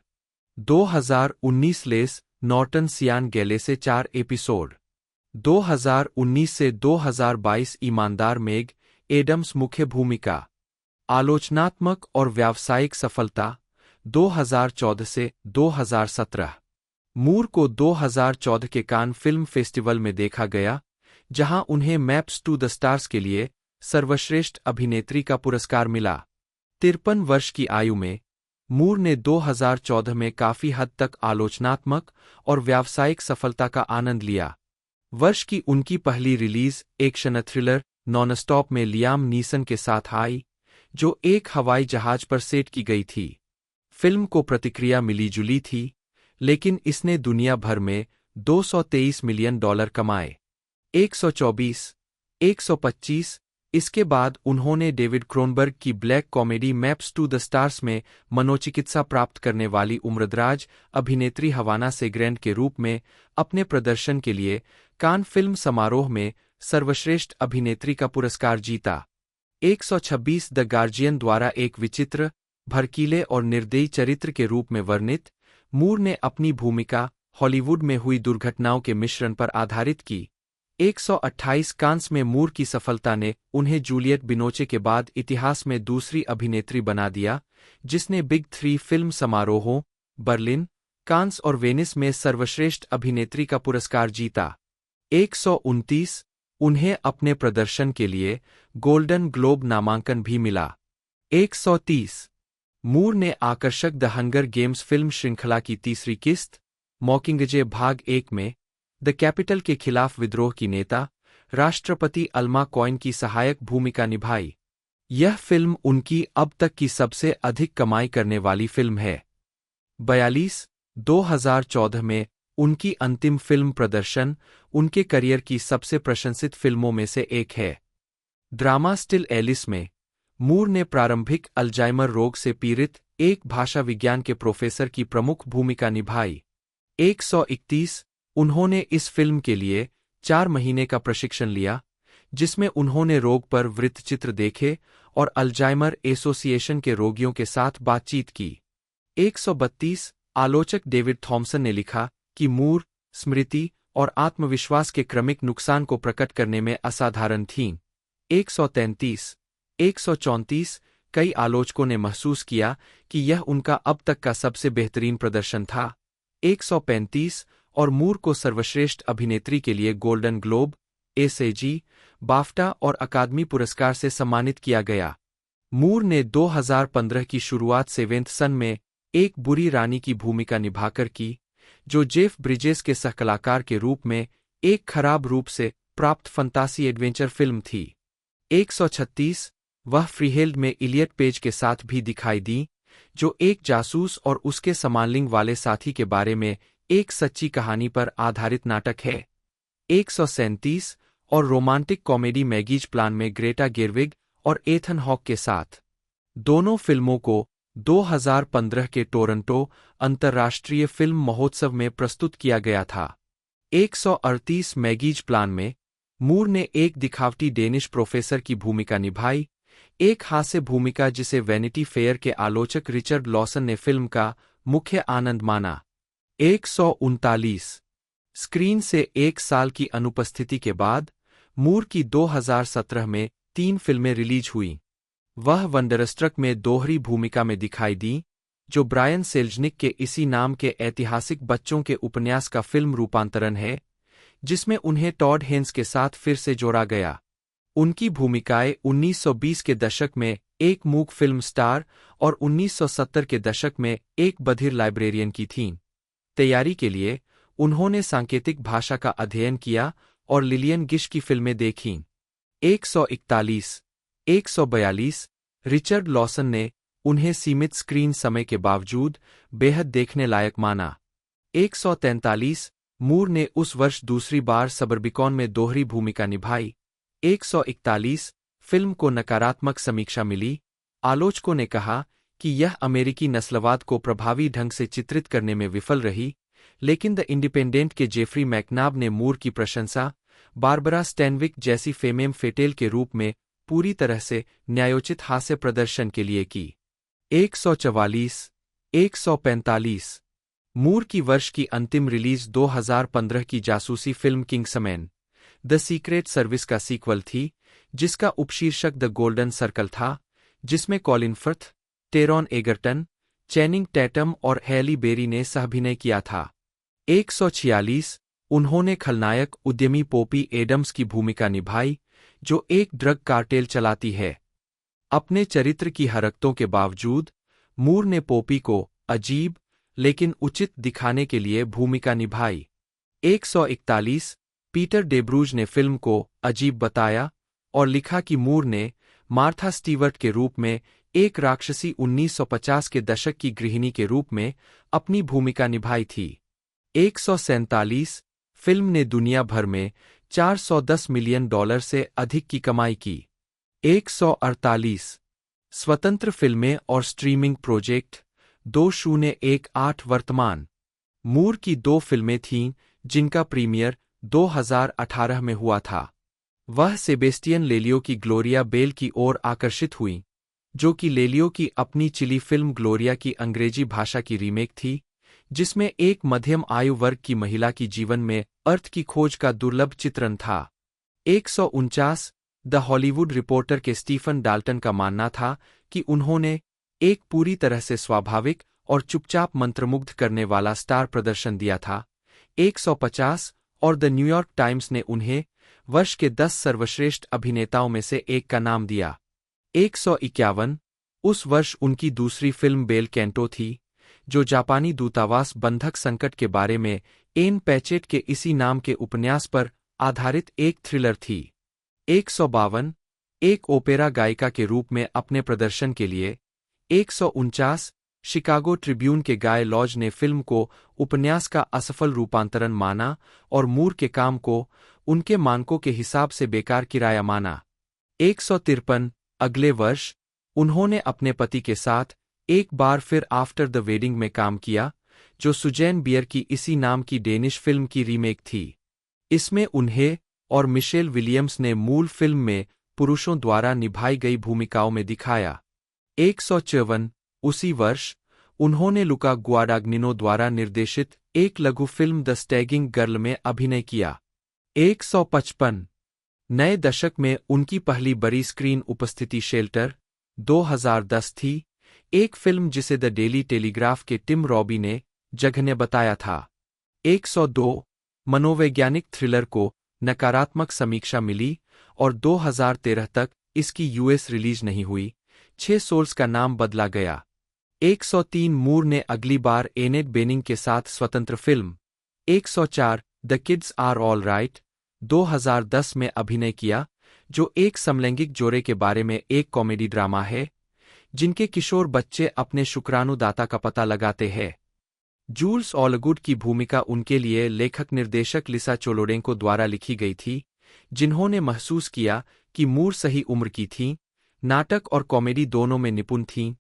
Speaker 2: 2019 less Norton सियान गैले से 4 एपिसोड। 2019 से 2022 ईमानदार मेग एडम्स मुख्य भूमिका। आलोचनात्मक और व्यावसायिक सफलता 2014 से 2017। मूर को 2014 के कान फिल्म फेस्टिवल में देखा गया, जहां उन्हें मैप्स टू द स्टार्स के लिए सर्वश्रेष्ठ अभिनेत्री का पुरस्कार मिला। 53 वर्ष की आयु में मूर ने 2014 में काफी हद तक आलोचनात्मक और व्यावसायिक सफलता का आनंद लिया। वर्ष की उनकी पहली रिलीज एक्शन थ्रिलर नॉनस्टॉप में लियाम नीसन के साथ आई, जो एक हवाई जहाज पर सेट की गई थी। फिल्म को प्रतिक्रिया मिली-जुली थी, लेकिन इसने दुनिया भर में $223 मिलियन कमाए। 124, 125 इसके बाद उन्होंने डेविड क्रोनबर्ग की black comedy maps to the stars में मनोचिकित्सा प्राप्त करने वाली उम्रदराज अभिनेत्री हवाना सेग्रेंट के रूप में अपने प्रदर्शन के लिए कान फिल्म समारोह में सर्वश्रेष्ठ अभिनेत्री का पुरस्कार जीता। 126 द गार्जियन द्वारा एक विचित्र, भड़कीले और निर्दयी चरित्र के रूप में वर्णित, मूर ने अपनी भूमिका हॉलीवुड में हुई दुर्घटनाओं के मिश्रण पर आधारित की। 128 कांस में मूर की सफलता ने उन्हें जूलियट बिनोचे के बाद इतिहास में दूसरी अभिनेत्री बना दिया, जिसने बिग 3 फिल्म समारोहों बर्लिन, कांस और वेनिस में सर्वश्रेष्ठ अभिनेत्री का पुरस्कार जीता। 129 उन्हें अपने प्रदर्शन के लिए गोल्डन ग्लोब नामांकन भी मिला। 130 मूर ने आकर्षक द हंगर गेम्स फिल्म श्रृंखला की तीसरी किस्त मॉकिंगजे भाग 1 में द कैपिटल के खिलाफ विद्रोह की नेता राष्ट्रपति अल्मा कॉइन की सहायक भूमिका निभाई। यह फिल्म उनकी अब तक की सबसे अधिक कमाई करने वाली फिल्म है। 42 2014 में उनकी अंतिम फिल्म प्रदर्शन उनके करियर की सबसे प्रशंसित फिल्मों में से एक है। ड्रामा स्टिल एलिस में मूर ने प्रारंभिक अल्जाइमर रोग से पीड़ित एक भाषा विज्ञान के प्रोफेसर की प्रमुख भूमिका निभाई। 131 उन्होंने इस फिल्म के लिए 4 महीने का प्रशिक्षण लिया, जिसमें उन्होंने रोग पर वृत्तचित्र देखे और अल्जाइमर एसोसिएशन के रोगियों के साथ बातचीत की। 132 आलोचक डेविड थॉमसन ने लिखा कि मूर स्मृति और आत्मविश्वास के क्रमिक नुकसान को प्रकट करने में असाधारण थीं। 133 134 कई आलोचकों ने महसूस किया कि यह उनका अब तक का सबसे बेहतरीन प्रदर्शन था। 135 और मूर को सर्वश्रेष्ठ अभिनेत्री के लिए गोल्डन ग्लोब, एसएजी, बाफ्टा और अकादमी पुरस्कार से सम्मानित किया गया। मूर ने 2015 की शुरुआत सेवेंथ सन में एक बुरी रानी की भूमिका निभाकर की, जो जेफ ब्रिजेस के सहकलाकार के रूप में एक खराब रूप से प्राप्त फंतासी एडवेंचर फिल्म थी। 136 वह फ्रीहेल्ड में इलियट पेज के साथ भी दिखाई दी, जो एक जासूस और उसके समानलिंग वाले साथी के बारे में एक सच्ची कहानी पर आधारित नाटक है। 137 और रोमांटिक कॉमेडी मैगीज प्लान में ग्रेटा गेरविग और एथन हॉक के साथ। दोनों फिल्मों को 2015 के टोरंटो अंतर्राष्ट्रीय फिल्म महोत्सव में प्रस्तुत किया गया था। 138 मैगीज प्लान में मूर ने एक दिखावटी डेनिश प्रोफेसर की भूमिका निभाई, एक हास्य भूमिका जिसे वैनिटी फेयर के आलोचक रिचर्ड लॉसन ने फिल्म का मुख्य आनंद माना। 139 स्क्रीन से 1 साल की अनुपस्थिति के बाद मूर की 2017 में 3 फिल्में रिलीज हुईं। वह वंडरस्ट्रक में दोहरी भूमिका में दिखाई दी, जो ब्रायन सेल्जनिक के इसी नाम के ऐतिहासिक बच्चों के उपन्यास का फिल्म रूपांतरण है, जिसमें उन्हें टॉड हेन्स के साथ फिर से जोड़ा गया। उनकी भूमिकाएं 1920 के दशक में एक मूक फिल्म स्टार और 1970 के दशक में एक बधिर लाइब्रेरियन की थीं। तैयारी के लिए उन्होंने सांकेतिक भाषा का अध्ययन किया और लिलियन गिश की फिल्में देखीं। 141 142 रिचर्ड लॉसन ने उन्हें सीमित स्क्रीन समय के बावजूद बेहद देखने लायक माना। 143 मूर ने उस वर्ष दूसरी बार सबरबिकॉन में दोहरी भूमिका निभाई। 141 फिल्म को नकारात्मक समीक्षा मिली। आलोचकों ने कहा कि यह अमेरिकी नस्लवाद को प्रभावी ढंग से चित्रित करने में विफल रही, लेकिन द इंडिपेंडेंट के जेफरी मैकनाब ने मूर की प्रशंसा बारबरा स्टैनविक जैसी फेमेम फेटेल के रूप में पूरी तरह से न्यायोचित हास्य प्रदर्शन के लिए की। 144 145 मूर की वर्ष की अंतिम रिलीज 2015 की जासूसी film Kingsman The Secret Service का सीक्वल थी, जिसका उपशीर्षक द गोल्डन सर्कल था, जिसमें Colin Firth, Taron Egerton, Channing Tatum और हैली बेरी ने सहअभिनय किया था। 146 उन्होंने खलनायक उद्यमी पोपी एडम्स की भूमिका निभाई, जो एक ड्रग कार्टेल चलाती है। अपने चरित्र की हरकतों के बावजूद मूर ने पोपी को अजीब लेकिन उचित दिखाने के लिए भूमिका निभाई। 141 पीटर डेब्रूज ने फिल्म को अजीब बताया और लिखा कि मूर ने मार्था स्टीवर्ट के रूप में एक राक्षसी 1950 के दशक की गृहिणी के रूप में अपनी भूमिका निभाई थी। 147 फिल्म ने दुनिया भर में $410 मिलियन से अधिक की कमाई की। 148 स्वतंत्र फिल्में और स्ट्रीमिंग प्रोजेक्ट 2018 वर्तमान मूर की 2 फिल्में थीं जिनका प्रीमियर 2018 में हुआ था। वह सेबेस्टियन लेलियो की ग्लोरिया बेल की ओर आकर्षित हुईं, जो कि लेलियो की अपनी चिली फिल्म ग्लोरिया की अंग्रेजी भाषा की रीमेक थी, जिसमें एक मध्यम आयु वर्ग की महिला की जीवन में अर्थ की खोज का दुर्लभ चित्रण था। 149 द हॉलीवुड रिपोर्टर के स्टीफन डाल्टन का मानना था कि उन्होंने एक पूरी तरह से स्वाभाविक और चुपचाप मंत्रमुग्ध करने वाला स्टार प्रदर्शन दिया था। 150 और द न्यूयॉर्क टाइम्स ने उन्हें वर्ष के 10 सर्वश्रेष्ठ अभिनेताओं में से एक का नाम दिया। 151 उस वर्ष उनकी दूसरी फिल्म बेल कैंटो थी, जो जापानी दूतावास बंधक संकट के बारे में एन पैचेट के इसी नाम के उपन्यास पर आधारित एक थ्रिलर थी। 152 एक ओपेरा गायिका के रूप में अपने प्रदर्शन के लिए। 149 शिकागो ट्रिब्यून के गाय लॉज ने फिल्म को उपन्यास का असफल रूपांतरण माना और मूर के काम को उनके मानकों के हिसाब से बेकार किराया माना। 153 अगले वर्ष उन्होंने अपने पति के साथ एक बार फिर आफ्टर द वेडिंग में काम किया, जो सुजैन बियर की इसी नाम की डेनिश फिल्म की रीमेक थी। इसमें उन्हें और मिशेल विलियम्स ने मूल फिल्म में पुरुषों द्वारा निभाई गई भूमिकाओं में दिखाया। 154 उसी वर्ष उन्होंने लुका गुआडाग्निनो द्वारा निर्देशित एक लघु फिल्म द स्टैगिंग गर्ल में अभिनय किया। 155 नए दशक में उनकी पहली बड़ी स्क्रीन उपस्थिति शेल्टर 2010 थी, एक फिल्म जिसे द डेली टेलीग्राफ के टिम रॉबी ने जघन्य बताया था। 102 मनोवैज्ञानिक थ्रिलर को नकारात्मक समीक्षा मिली और 2013 तक इसकी यूएस रिलीज नहीं हुई। 6 सोल्स का नाम बदला गया। 103 मूर ने अगली बार एनेट बेनिंग के साथ स्वतंत्र film 104 the kids are all right 2010 में अभिनय किया, जो एक समलैंगिक जोड़े के बारे में एक कॉमेडी ड्रामा है, जिनके किशोर बच्चे अपने शुक्राणुदाता का पता लगाते हैं। जूल्स ऑलगुड की भूमिका उनके लिए लेखक निर्देशक लिसा चोलोडेंको द्वारा लिखी गई थी, जिन्होंने महसूस किया कि मूर सही उम्र की थीं, नाटक और कॉमेडी दोनों में निपुण थीं।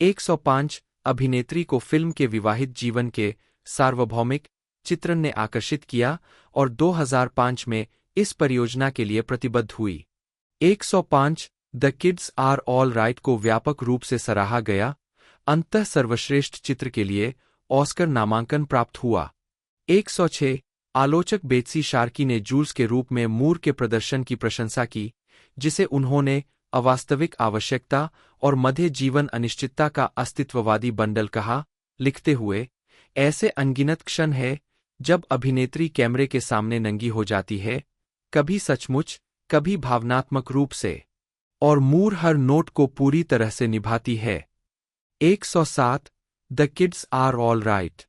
Speaker 2: 105 अभिनेत्री को फिल्म के विवाहित जीवन के सार्वभौमिक चित्रण ने आकर्षित किया और 2005 में इस परियोजना के लिए प्रतिबद्ध हुई। 105 the kids are all right को व्यापक रूप से सराहा गया, अंततः सर्वश्रेष्ठ चित्र के लिए ऑस्कर नामांकन प्राप्त हुआ। 106 आलोचक बेत्सी शार्की ने जूल्स के रूप में मूर के प्रदर्शन की प्रशंसा की, जिसे उन्होंने अवास्तविक आवश्यकता और मध्य जीवन अनिश्चितता का अस्तित्ववादी बंडल कहा, लिखते हुए, ऐसे अनगिनत क्षण है जब अभिनेत्री कैमरे के सामने नंगी हो जाती है, कभी सचमुच, कभी भावनात्मक रूप से, और मूर हर नोट को पूरी तरह से निभाती है। 107 the kids are all right.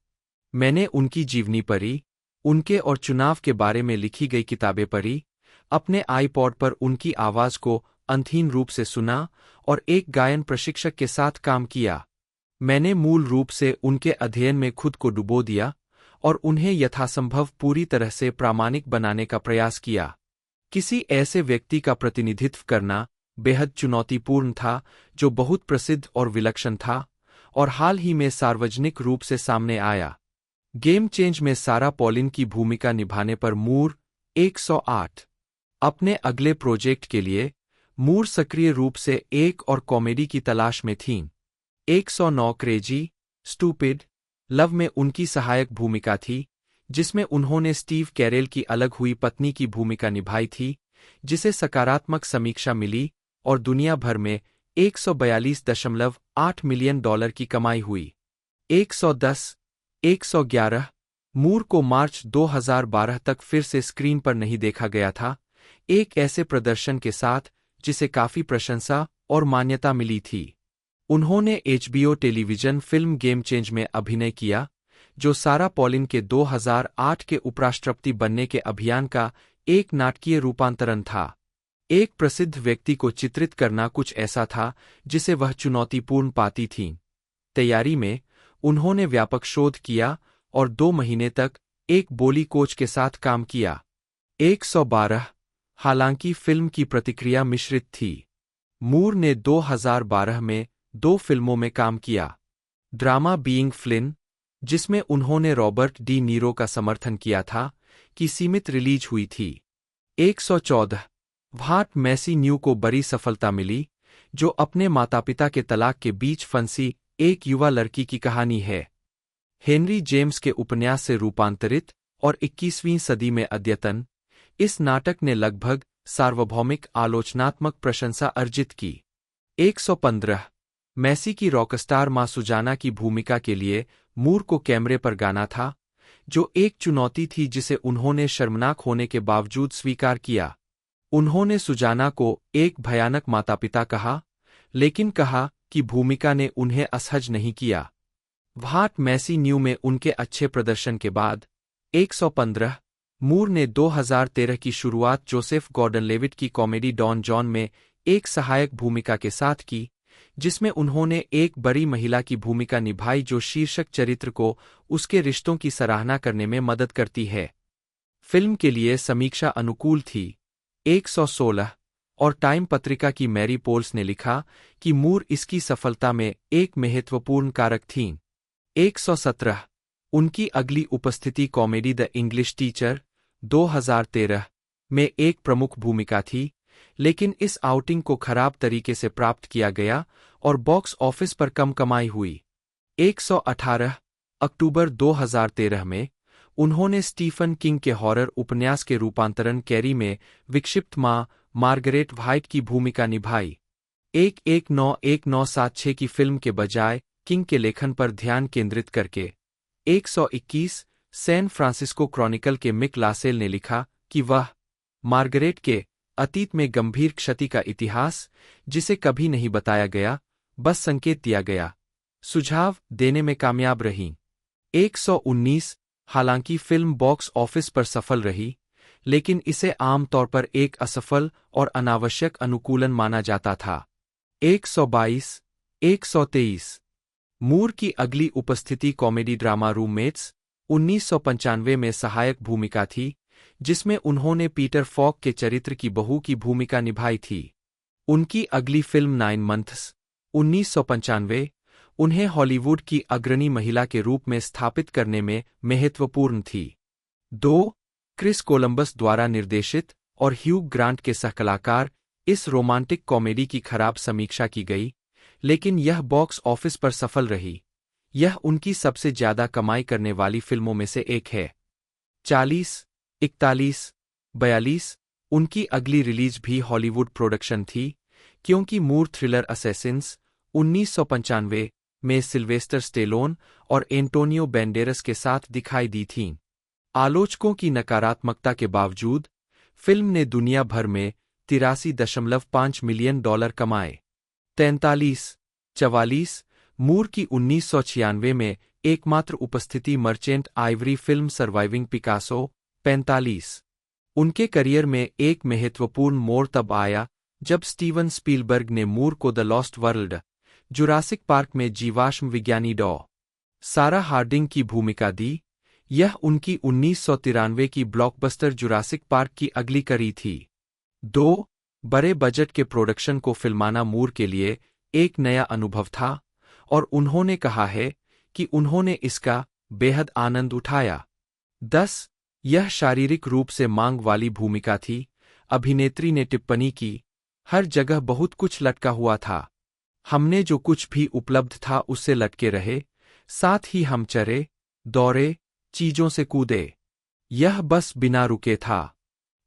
Speaker 2: मैंने उनकी जीवनी पढ़ी, उनके और चुनाव के बारे में लिखी गई किताबें पढ़ी, अपने आईपॉड पर उनकी आवाज को अंतहीन रूप से सुना और एक गायन प्रशिक्षक के साथ काम किया। मैंने मूल रूप से उनके अध्ययन में खुद को डुबो दिया और उन्हें यथासंभव पूरी तरह से प्रामाणिक बनाने का प्रयास किया। किसी ऐसे व्यक्ति का प्रतिनिधित्व करना बेहद चुनौतीपूर्ण था जो बहुत प्रसिद्ध और विलक्षण था और हाल ही में सार्वजनिक रूप से सामने आया। गेम चेंज में सारा पॉलिन की भूमिका निभाने पर मूर। 108 अपने अगले प्रोजेक्ट के लिए मूर सक्रिय रूप से एक और कॉमेडी की तलाश में थीं। 109 क्रेजी स्टूपिड लव में उनकी सहायक भूमिका थी, जिसमें उन्होंने स्टीव कैरेल की अलग हुई पत्नी की भूमिका निभाई थी, जिसे सकारात्मक समीक्षा मिली और दुनिया भर में $142.8 मिलियन की कमाई हुई। 110 111 मूर को मार्च 2012 तक फिर से स्क्रीन पर नहीं देखा गया था, एक ऐसे प्रदर्शन के साथ जिसे काफी प्रशंसा और मान्यता मिली थी। उन्होंने HBO television film game change में अभिनय किया, जो सारा पॉलिन के 2008 के उपराष्ट्रपति बनने के अभियान का एक नाटकीय रूपांतरण था। एक प्रसिद्ध व्यक्ति को चित्रित करना कुछ ऐसा था जिसे वह चुनौतीपूर्ण पाती थीं। तैयारी में उन्होंने व्यापक शोध किया और 2 महीने तक एक बोली कोच के साथ काम किया। 112 हालांकि फिल्म की प्रतिक्रिया मिश्रित थी। मूर ने 2012 में 2 फिल्मों में काम किया। ड्रामा बीइंग फ्लिन, जिसमें उन्होंने रॉबर्ट डी नीरो का समर्थन किया था, की सीमित रिलीज हुई थी। 114 व्हाट मैसी न्यू को बड़ी सफलता मिली, जो अपने माता-पिता के तलाक के बीच फंसी एक युवा लड़की की कहानी है। हेनरी जेम्स के उपन्यास से रूपांतरित और 21वीं सदी में अद्यतन, इस नाटक ने लगभग सार्वभौमिक आलोचनात्मक प्रशंसा अर्जित की। 115 मैसी की रॉकस्टार मां सुजाना की भूमिका के लिए मूर को कैमरे पर गाना था, जो एक चुनौती थी जिसे उन्होंने शर्मनाक होने के बावजूद स्वीकार किया। उन्होंने सुजाना को एक भयानक माता-पिता कहा, लेकिन कहा कि भूमिका ने उन्हें असहज नहीं किया। व्हाट मैसी न्यू में उनके अच्छे प्रदर्शन के बाद 115 मूर ने 2013 की शुरुआत जोसेफ गॉर्डन लेविट की कॉमेडी डॉन जॉन में एक सहायक भूमिका के साथ की, जिसमें उन्होंने एक बड़ी महिला की भूमिका निभाई जो शीर्षक चरित्र को उसके रिश्तों की सराहना करने में मदद करती है। फिल्म के लिए समीक्षा अनुकूल थी। 116 और टाइम पत्रिका की मैरी पोल्स ने लिखा कि मूर इसकी सफलता में एक महत्वपूर्ण कारक थीं। 117 उनकी अगली उपस्थिति कॉमेडी द इंग्लिश टीचर 2013 में एक प्रमुख भूमिका थी, लेकिन इस आउटिंग को खराब तरीके से प्राप्त किया गया और बॉक्स ऑफिस पर कम कमाई हुई। 118 अक्टूबर 2013 में उन्होंने स्टीफन किंग के हॉरर उपन्यास के रूपांतरण कैरी में विक्षिप्त मां मार्गरेट व्हाइट की भूमिका निभाई। 11976 की फिल्म के बजाय किंग के लेखन पर ध्यान केंद्रित करके 121 सैन फ्रांसिस्को क्रॉनिकल के मिक लासेल ने लिखा कि वह मार्गरेट के अतीत में गंभीर क्षति का इतिहास, जिसे कभी नहीं बताया गया, बस संकेत दिया गया, सुझाव देने में कामयाब रही। 119 हालांकि फिल्म बॉक्स ऑफिस पर सफल रही, लेकिन इसे आमतौर पर एक असफल और अनावश्यक अनुकूलन माना जाता था। 122 123 मूर की अगली उपस्थिति कॉमेडी ड्रामा रूममेट्स 1995 में सहायक भूमिका थी, जिसमें उन्होंने पीटर फॉक के चरित्र की बहू की भूमिका निभाई थी। उनकी अगली फिल्म 9 मंथ्स 1995 उन्हें हॉलीवुड की अग्रणी महिला के रूप में स्थापित करने में महत्वपूर्ण थी। 2. क्रिस कोलंबस द्वारा निर्देशित और ह्यू ग्रांट के सहकलाकार इस रोमांटिक कॉमेडी की खराब समीक्षा की गई, लेकिन यह बॉक्स ऑफिस पर सफल रही। यह उनकी सबसे ज्यादा कमाई करने वाली फिल्मों में से एक है। 40, 41, 42 उनकी अगली रिलीज भी हॉलीवुड प्रोडक्शन थी, क्योंकि मूर थ्रिलर असैसिन्स 1995 में सिल्वेस्टर स्टेलोन और एंटोनियो बैंडेरस के साथ दिखाई दी थीं। आलोचकों की नकारात्मकता के बावजूद फिल्म ने दुनिया भर में 83.5 मिलियन डॉलर कमाए। 43, 44 मूर की 1996 में एकमात्र उपस्थिति merchant Ivory film surviving Picasso. 45 उनके करियर में एक महत्वपूर्ण मोड़ तब आया जब स्टीवन स्पीलबर्ग ने मूर को the lost world, Jurassic park में जीवाश्म विज्ञानी डॉ. सारा हार्डिंग की भूमिका दी। यह उनकी 1993 की ब्लॉकबस्टर जुरासिक पार्क की अगली कड़ी थी। 2. बड़े बजट के प्रोडक्शन को फिल्माना मूर के लिए एक नया अनुभव था, और उन्होंने कहा है कि उन्होंने इसका बेहद आनंद उठाया। 10. यह शारीरिक रूप से मांग वाली भूमिका थी। अभिनेत्री ने टिप्पणी की, हर जगह बहुत कुछ लटका हुआ था। हमने जो कुछ भी उपलब्ध था उससे लटके रहे, साथ ही हम चरे, दौड़े, चीजों से कूदे। यह बस बिना रुके था।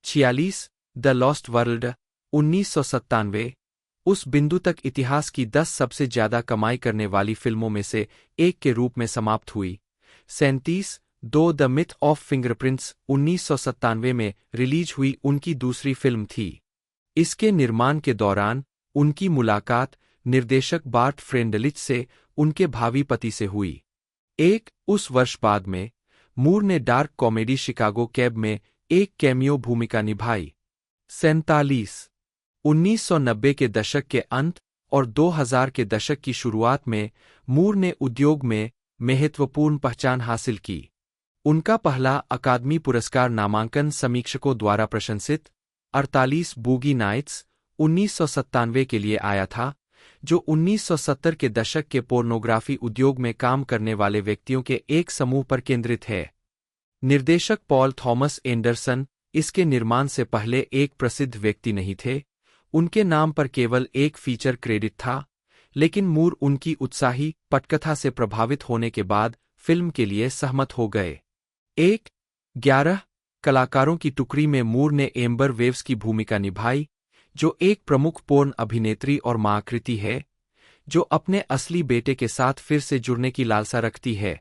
Speaker 2: 46. द लॉस्ट वर्ल्ड 1997 उस बिंदु तक इतिहास की 10 सबसे ज्यादा कमाई करने वाली फिल्मों में से एक के रूप में समाप्त हुई। 37. द मिथ ऑफ फिंगरप्रिंट्स 1997 में रिलीज हुई उनकी दूसरी फिल्म थी। इसके निर्माण के दौरान उनकी मुलाकात निर्देशक बार्ट फ्रेंडलिच से उनके भावी पति से हुई। उस वर्ष बाद में मूर ने डार्क कॉमेडी शिकागो कैब में एक कैमियो भूमिका निभाई। 47. 1990 के दशक के अंत और 2000 के दशक की शुरुआत में मूर ने उद्योग में महत्वपूर्ण पहचान हासिल की। उनका पहला अकादमी पुरस्कार नामांकन समीक्षकों द्वारा प्रशंसित 48 बूगी नाइट्स 1997 के लिए आया था, जो 1970 के दशक के पोर्नोग्राफी उद्योग में काम करने वाले व्यक्तियों के एक समूह पर केंद्रित है। निर्देशक पॉल थॉमस एंडरसन इसके निर्माण से पहले एक प्रसिद्ध व्यक्ति नहीं थे। उनके नाम पर केवल एक फीचर क्रेडिट था, लेकिन मूर उनकी उत्साही पटकथा से प्रभावित होने के बाद फिल्म के लिए सहमत हो गए। 11 कलाकारों की टुकड़ी में मूर ने एम्बर वेव्स की भूमिका निभाई, जो एक प्रमुख पोर्न अभिनेत्री और मांकृति है, जो अपने असली बेटे के साथ फिर से जुड़ने की लालसा रखती है।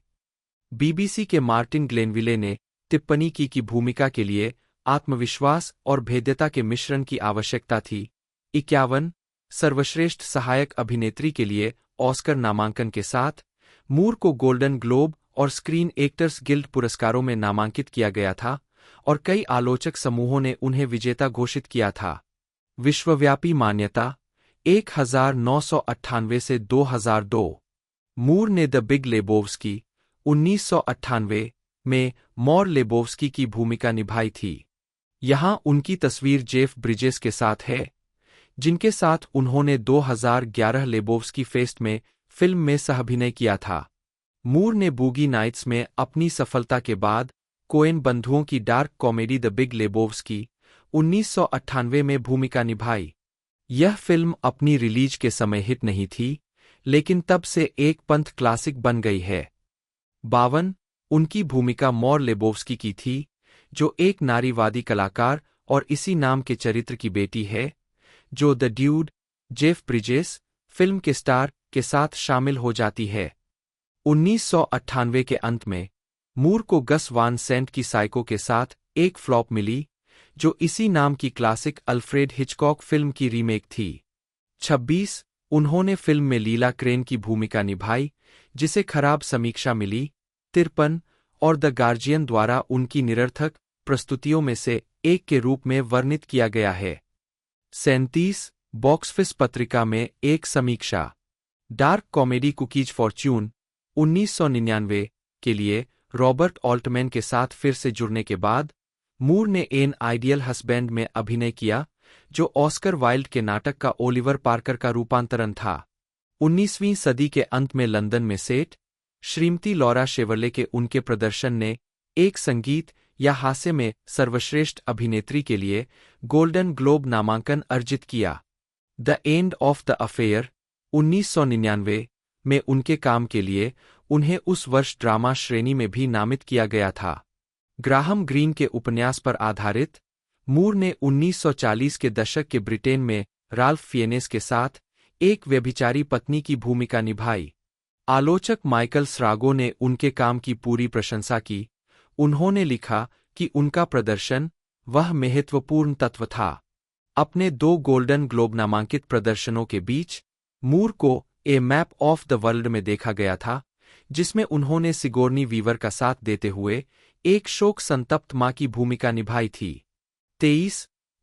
Speaker 2: बीबीसी के मार्टिन ग्लेनविले ने टिप्पणी की कि भूमिका के लिए आत्मविश्वास और भेद्यता के मिश्रण की आवश्यकता थी। 51 सर्वश्रेष्ठ सहायक अभिनेत्री के लिए ऑस्कर नामांकन के साथ मूर को गोल्डन ग्लोब और स्क्रीन एक्टर्स गिल्ड पुरस्कारों में नामांकित किया गया था, और कई आलोचक समूहों ने उन्हें विजेता घोषित किया था। विश्वव्यापी मान्यता 1998 से 2002 मूर ने द बिग लेबोव्स्की 1998 में मॉर लेबोव्स्की की भूमिका निभाई थी। यहाँ उनकी तस्वीर जेफ ब्रिजेस के साथ है, जिनके साथ उन्होंने 2011 लेबोव्स्की फेस्ट में फिल्म में सहाभिनय किया था। मूर ने बूगी नाइट्स में अपनी सफलता के बाद कोएन बंधुओं की dark comedy the Big Lebowski 1998 में भूमिका निभाई। यह फिल्म अपनी रिलीज के समय हिट नहीं थी, लेकिन तब से एक पंथ क्लासिक बन गई है। 52 उनकी भूमिका मॉर लेबोव्स्की की थी, जो एक नारीवादी कलाकार और इसी नाम के चरित्र की बेटी है, जो the dude, Jeff bridges film के स्टार के साथ शामिल हो जाती है। 1998 के अंत में मूर को गस वान सेंट की साइको के साथ एक फ्लॉप मिली, जो इसी नाम की क्लासिक अल्फ्रेड हिचकॉक फिल्म की रीमेक थी। 26 उन्होंने फिल्म में लीला क्रेन की भूमिका निभाई, जिसे खराब समीक्षा मिली। 53 और द गार्जियन द्वारा उनकी निरर्थक प्रस्तुतियों में से एक के रूप में वर्णित किया गया है। 37 बॉक्सफिस पत्रिका में एक समीक्षा डार्क कॉमेडी कुकीज फॉर्च्यून 1999 के लिए रॉबर्ट ऑल्टमैन के साथ फिर से जुड़ने के बाद मूर ने एन आइडियल हस्बैंड में अभिनय किया, जो ऑस्कर वाइल्ड के नाटक का ओलिवर पार्कर का रूपांतरण था। 19वीं सदी के अंत में लंदन में सेठ श्रीमती लॉरा शेवर्ले के उनके प्रदर्शन ने एक संगीत या हास्य में सर्वश्रेष्ठ अभिनेत्री के लिए गोल्डन ग्लोब नामांकन अर्जित किया। The End of the Affair 1999 में उनके काम के लिए उन्हें उस वर्ष ड्रामा श्रेणी में भी नामित किया गया था। ग्राहम ग्रीन के उपन्यास पर आधारित मूर ने 1940 के दशक के ब्रिटेन में राल्फ फिएनेस के साथ एक व्यभिचारी पत्नी की भूमिका निभाई। आलोचक माइकल स्रागो ने उनके काम की पूरी प्रशंसा की। उन्होंने लिखा कि उनका प्रदर्शन वह महत्वपूर्ण तत्व था। अपने 2 गोल्डन ग्लोब नामांकित प्रदर्शनों के बीच मूर को ए मैप ऑफ द वर्ल्ड में देखा गया था, जिसमें उन्होंने सिगोर्नी वीवर का साथ देते हुए एक शोक संतप्त मां की भूमिका निभाई थी।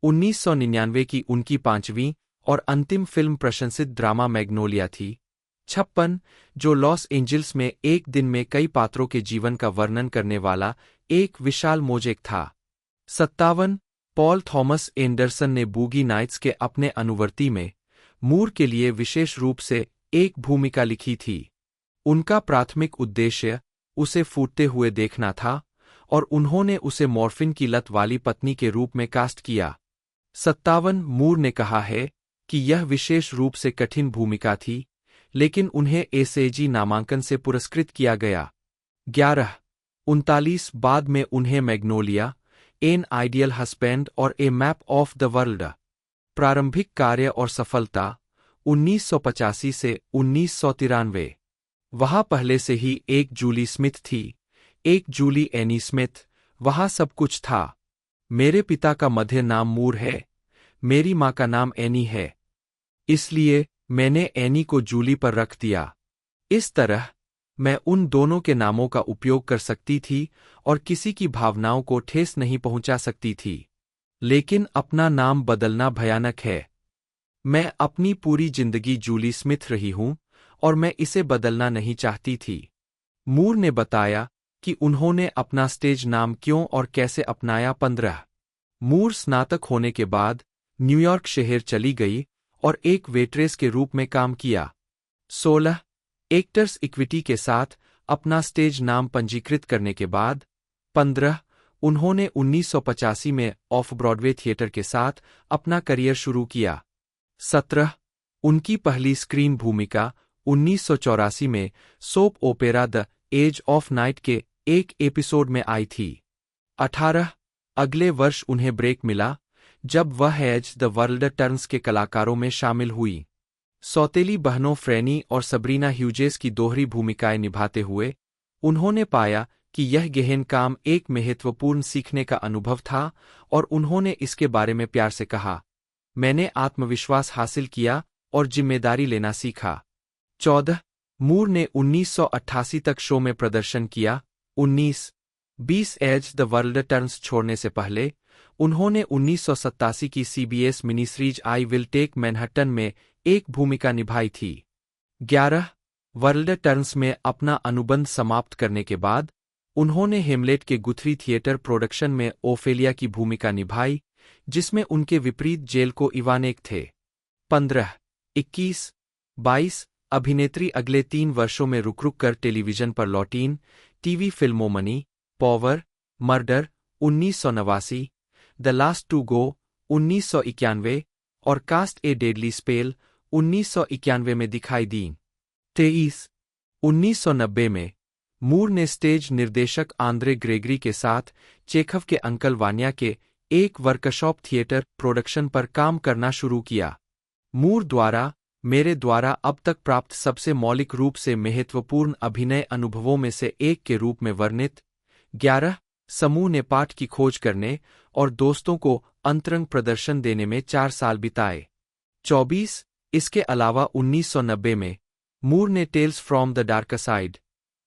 Speaker 2: 1999 की उनकी 5वीं और अंतिम फिल्म प्रशंसित ड्रामा मैग्नोलिया थी। 56 जो लॉस एंजिल्स में एक दिन में कई पात्रों के जीवन का वर्णन करने वाला एक विशाल मोज़ेक था। 57 पॉल थॉमस एंडरसन ने बूगी नाइट्स के अपने अनुवर्ती में मूर के लिए विशेष रूप से एक भूमिका लिखी थी। उनका प्राथमिक उद्देश्य उसे फूटते हुए देखना था और उन्होंने उसे मॉर्फिन की लत वाली पत्नी के रूप में कास्ट किया। 57 मूर ने कहा है कि यह विशेष रूप से कठिन भूमिका थी, लेकिन उन्हें एसएजी नामांकन से पुरस्कृत किया गया। 39 बाद में उन्हें मैग्नोलिया, एन आइडियल हस्बैंड और ए मैप ऑफ द वर्ल्ड। प्रारंभिक कार्य और सफलता 1985 से 1993। वहां पहले से ही एक जूली स्मिथ थी, एक जूली एनी स्मिथ, वहां सब कुछ था। मेरे पिता का मध्य नाम मूर है, मेरी मां का नाम एनी है, इसलिए मैंने एनी को जूली पर रख दिया। इस तरह मैं उन दोनों के नामों का उपयोग कर सकती थी और किसी की भावनाओं को ठेस नहीं पहुंचा सकती थी। लेकिन अपना नाम बदलना भयानक है। मैं अपनी पूरी जिंदगी जूली स्मिथ रही हूं और मैं इसे बदलना नहीं चाहती थी। मूर ने बताया कि उन्होंने अपना स्टेज नाम क्यों और कैसे अपनाया। 15 मूर स्नातक होने के बाद न्यूयॉर्क शहर चली गई और एक वेट्रेस के रूप में काम किया। 16 एक्टर्स इक्विटी के साथ अपना स्टेज नाम पंजीकृत करने के बाद 15 उन्होंने 1985 में ऑफ ब्रॉडवे थिएटर के साथ अपना करियर शुरू किया। 17 उनकी पहली स्क्रीन भूमिका 1984 में soap opera the edge of night के एक एपिसोड में आई थी। 18 अगले वर्ष उन्हें ब्रेक मिला जब वह एज द वर्ल्ड टर्न्स के कलाकारों में शामिल हुई। सौतेली बहनों फ्रैनी और सबरीना ह्यूजेस की दोहरी भूमिकाएं निभाते हुए उन्होंने पाया कि यह गहन काम एक महत्वपूर्ण सीखने का अनुभव था और उन्होंने इसके बारे में प्यार से कहा, मैंने आत्मविश्वास हासिल किया और जिम्मेदारी लेना सीखा। 14 मूर ने 1988 तक शो में प्रदर्शन किया। 19-20 एज द वर्ल्ड टर्न्स छोड़ने से पहले उन्होंने 1987 की CBS mini series I will take Manhattan में एक भूमिका निभाई थी। 11 वर्ल्ड टर्न्स में अपना अनुबंध समाप्त करने के बाद उन्होंने हेमलेट के गुथरी थिएटर प्रोडक्शन में ओफेलिया की भूमिका निभाई, जिसमें उनके विपरीत जेल को इवानेक थे। 15 21-22 अभिनेत्री अगले 3 वर्षों में रुक कर टेलीविजन पर लौटीं। टीवी फिल्मों money, power, murder 1989, the last to go 1991 और कास्ट ए डेडली स्पेल 1991 में दिखाई दीं। 23 1990 में मूर ने स्टेज निर्देशक आंद्रे ग्रेगरी के साथ चेखव के अंकल वान्या के एक वर्कशॉप थिएटर प्रोडक्शन पर काम करना शुरू किया। मूर द्वारा मेरे द्वारा अब तक प्राप्त सबसे मौलिक रूप से महत्वपूर्ण अभिनय अनुभवों में से एक के रूप में वर्णित। 11 समूह ने पाठ की खोज करने और दोस्तों को अंतरंग प्रदर्शन देने में 4 साल बिताए। 24 इसके अलावा 1990 में मूर ने tales from the dark side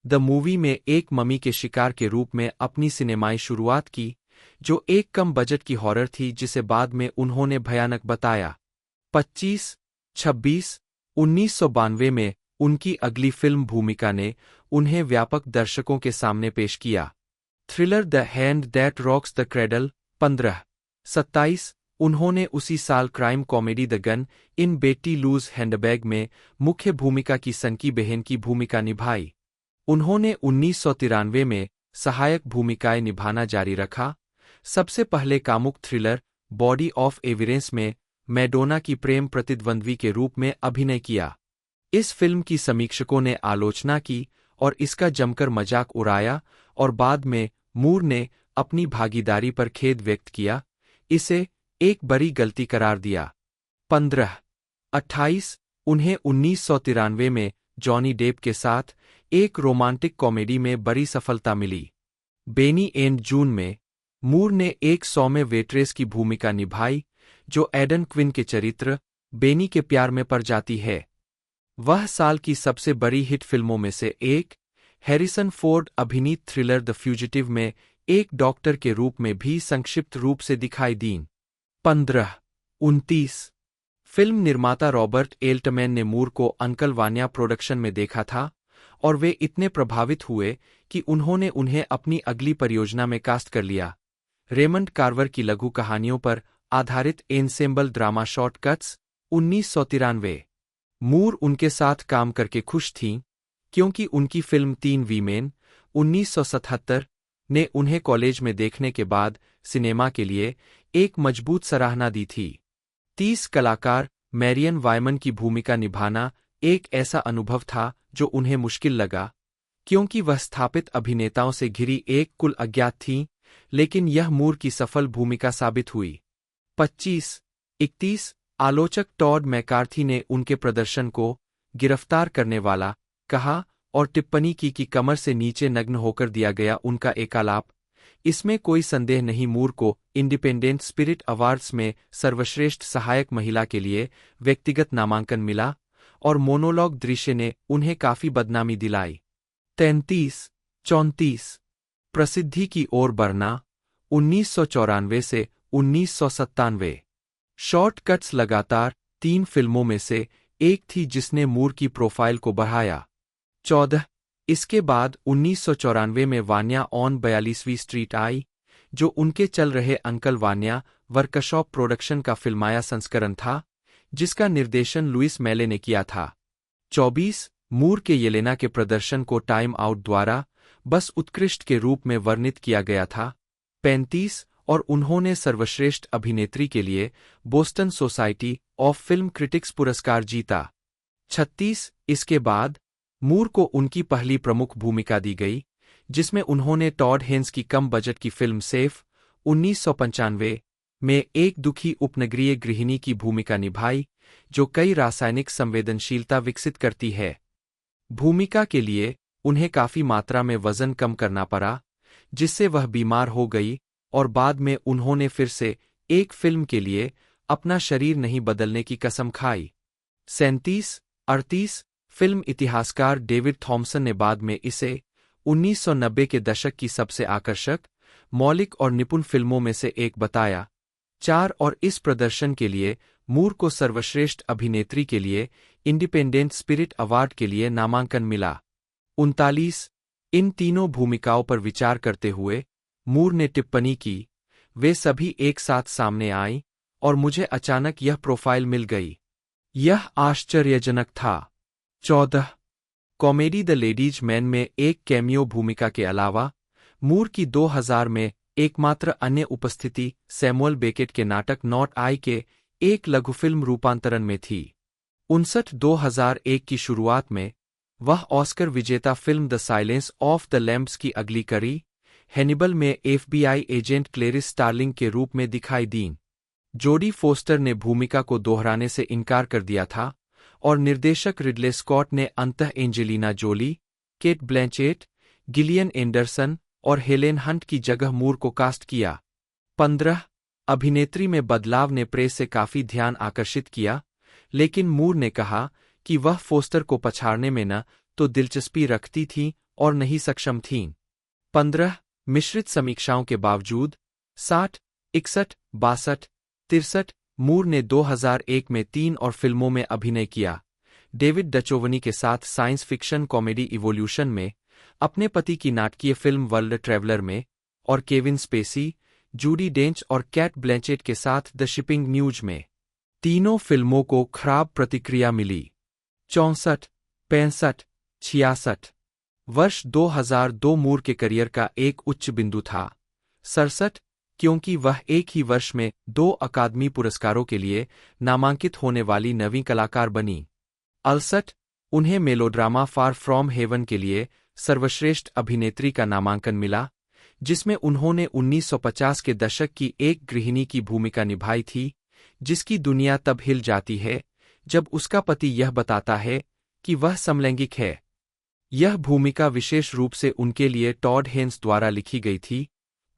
Speaker 2: the movie में एक ममी के शिकार के रूप में अपनी सिनेमाई शुरुआत की, जो एक कम बजट की हॉरर थी जिसे बाद में उन्होंने भयानक बताया। 25-26 1992 में उनकी अगली फिल्म भूमिका ने उन्हें व्यापक दर्शकों के सामने पेश किया। Thriller the hand that rocks the cradle 15-27 उन्होंने उसी साल crime comedy the gun in Betty Lou's handbag में मुख्य भूमिका की सनकी बहन की भूमिका निभाई। उन्होंने 1993 में सहायक भूमिकाएं निभाना जारी रखा। सबसे पहले कामुक थ्रिलर बॉडी ऑफ एविडेंस में मैडोना की प्रेम प्रतिद्वंद्वी के रूप में अभिनय किया। इस फिल्म की समीक्षकों ने आलोचना की और इसका जमकर मजाक उड़ाया और बाद में मूर ने अपनी भागीदारी पर खेद व्यक्त किया, इसे एक बड़ी गलती करार दिया। 15-28 उन्हें 1993 में जॉनी डेप के साथ एक रोमांटिक कॉमेडी में बड़ी सफलता मिली। बेनी एंड जून में मूर ने एक सौम्य वेट्रेस की भूमिका निभाई जो एडन क्विन के चरित्र बेनी के प्यार में पड़ जाती है। वह साल की सबसे बड़ी हिट फिल्मों में से एक। हैरिसन फोर्ड अभिनीत थ्रिलर द फ्यूजिटिव में एक डॉक्टर के रूप में भी संक्षिप्त रूप से दिखाई दीं। 15-29 फिल्म निर्माता रॉबर्ट एल्टमैन ने मूर को अंकल वान्या प्रोडक्शन में देखा था और वे इतने प्रभावित हुए कि उन्होंने उन्हें अपनी अगली परियोजना में कास्ट कर लिया। रेमंड कार्वर की लघु कहानियों पर आधारित एन्सेम्बल ड्रामा शॉर्टकट्स 1993। मूर उनके साथ काम करके खुश थीं क्योंकि उनकी फिल्म 3 वीमेन 1977 ने उन्हें कॉलेज में देखने के बाद सिनेमा के लिए एक मजबूत सराहना दी थी। 30 कलाकार मैरियन वायमन की भूमिका निभाना एक ऐसा अनुभव था जो उन्हें मुश्किल लगा क्योंकि वह स्थापित अभिनेताओं से घिरी एक कुल अज्ञात थीं, लेकिन यह मूर की सफल भूमिका साबित हुई। 25-31 आलोचक टॉड मैकार्थी ने उनके प्रदर्शन को गिरफ्तार करने वाला कहा और टिप्पणी की कि कमर से नीचे नग्न होकर दिया गया उनका एकालाप। इसमें कोई संदेह नहीं, मूर को इंडिपेंडेंट स्पिरिट अवार्ड्स में सर्वश्रेष्ठ सहायक महिला के लिए व्यक्तिगत नामांकन मिला और मोनोलॉग दृश्य ने उन्हें काफी बदनामी दिलाई। 33-34 प्रसिद्धि की ओर बढ़ना 1994 से 1997 शॉर्टकट्स लगातार 3 फिल्मों में से एक थी जिसने मूर की प्रोफाइल को बढ़ाया। 14 इसके बाद 1994 में वान्या ऑन 42वीं स्ट्रीट आई, जो उनके चल रहे अंकल वान्या वर्कशॉप प्रोडक्शन का फिल्माया संस्करण था, जिसका निर्देशन लुइस मेले ने किया था। 24 मूर के येलेना के प्रदर्शन को टाइम आउट द्वारा बस उत्कृष्ट के रूप में वर्णित किया गया था। 35 और उन्होंने सर्वश्रेष्ठ अभिनेत्री के लिए Boston society of film critics पुरस्कार जीता। 36 इसके बाद मूर को उनकी पहली प्रमुख भूमिका दी गई, जिसमें उन्होंने टॉड हेन्स की कम बजट की फिल्म सेफ 1995 में एक दुखी उपनगरीय गृहिणी की भूमिका निभाई, जो कई रासायनिक संवेदनशीलता विकसित करती है। भूमिका के लिए उन्हें काफी मात्रा में वजन कम करना पड़ा, जिससे वह बीमार हो गई और बाद में उन्होंने फिर से एक फिल्म के लिए अपना शरीर नहीं बदलने की कसम खाई। 37-38 फिल्म इतिहासकार डेविड थॉम्सन ने बाद में इसे 1990 के दशक की सबसे आकर्षक, मौलिक और निपुण फिल्मों में से एक बताया। 4 और इस प्रदर्शन के लिए मूर को सर्वश्रेष्ठ अभिनेत्री के लिए इंडिपेंडेंट स्पिरिट अवार्ड के लिए नामांकन मिला। 39 इन तीनों भूमिकाओं पर विचार करते हुए मूर ने टिप्पणी की, वे सभी एक साथ सामने आईं और मुझे अचानक यह प्रोफाइल मिल गई। यह आश्चर्यजनक था। 14 कॉमेडी द लेडीज मैन में एक कैमियो भूमिका के अलावा मूर की 2000 में एकमात्र अन्य उपस्थिति सैमुअल बेकेट के नाटक नॉट आई के एक लघु फिल्म रूपांतरण में थी। 2001 की शुरुआत में वह ऑस्कर विजेता film the silence of the Lamb's की अगली कड़ी हैनिबल में एफबीआई एजेंट क्लेरिस स्टार्लिंग के रूप में दिखाई दीं। जोडी फोस्टर ने भूमिका को दोहराने से इनकार कर दिया था और निर्देशक रिडले स्कॉट ने अंततः Angelina Jolie, Cate Blanchett, Gillian Anderson और हेलेन हंट की जगह मूर को कास्ट किया। 15 अभिनेत्री में बदलाव ने प्रेस से काफी ध्यान आकर्षित किया, लेकिन मूर ने कहा कि वह फोस्टर को पछाड़ने में न तो दिलचस्पी रखती थीं और न ही सक्षम थीं। 15 मिश्रित समीक्षाओं के बावजूद 60, 61, 62, 63 मूर ने 2001 में 3 और फिल्मों में अभिनय किया। डेविड डचोवनी के साथ साइंस फिक्शन कॉमेडी इवोल्यूशन में, अपने पति की नाटकीय फिल्म वर्ल्ड ट्रैवलर में और केविन स्पेसी, जूडी डेंच और कैट ब्लैंचेट के साथ द शिपिंग न्यूज में। तीनों फिल्मों को खराब प्रतिक्रिया मिली। 64, 65, 66। वर्ष 2002 मूर के करियर का एक उच्च बिंदु था। 67, क्योंकि वह एक ही वर्ष में 2 अकादमी पुरस्कारों के लिए नामांकित होने वाली नवीं कलाकार बनी। 68, उन्हें मेलोड्रामा फार फ्रॉम हेवन के लिए सर्वश्रेष्ठ अभिनेत्री का नामांकन मिला, जिसमें उन्होंने 1950 के दशक की एक गृहिणी की भूमिका निभाई थी, जिसकी दुनिया तब हिल जाती है जब उसका पति यह बताता है कि वह समलैंगिक है। यह भूमिका विशेष रूप से उनके लिए टॉड हेन्स द्वारा लिखी गई थी,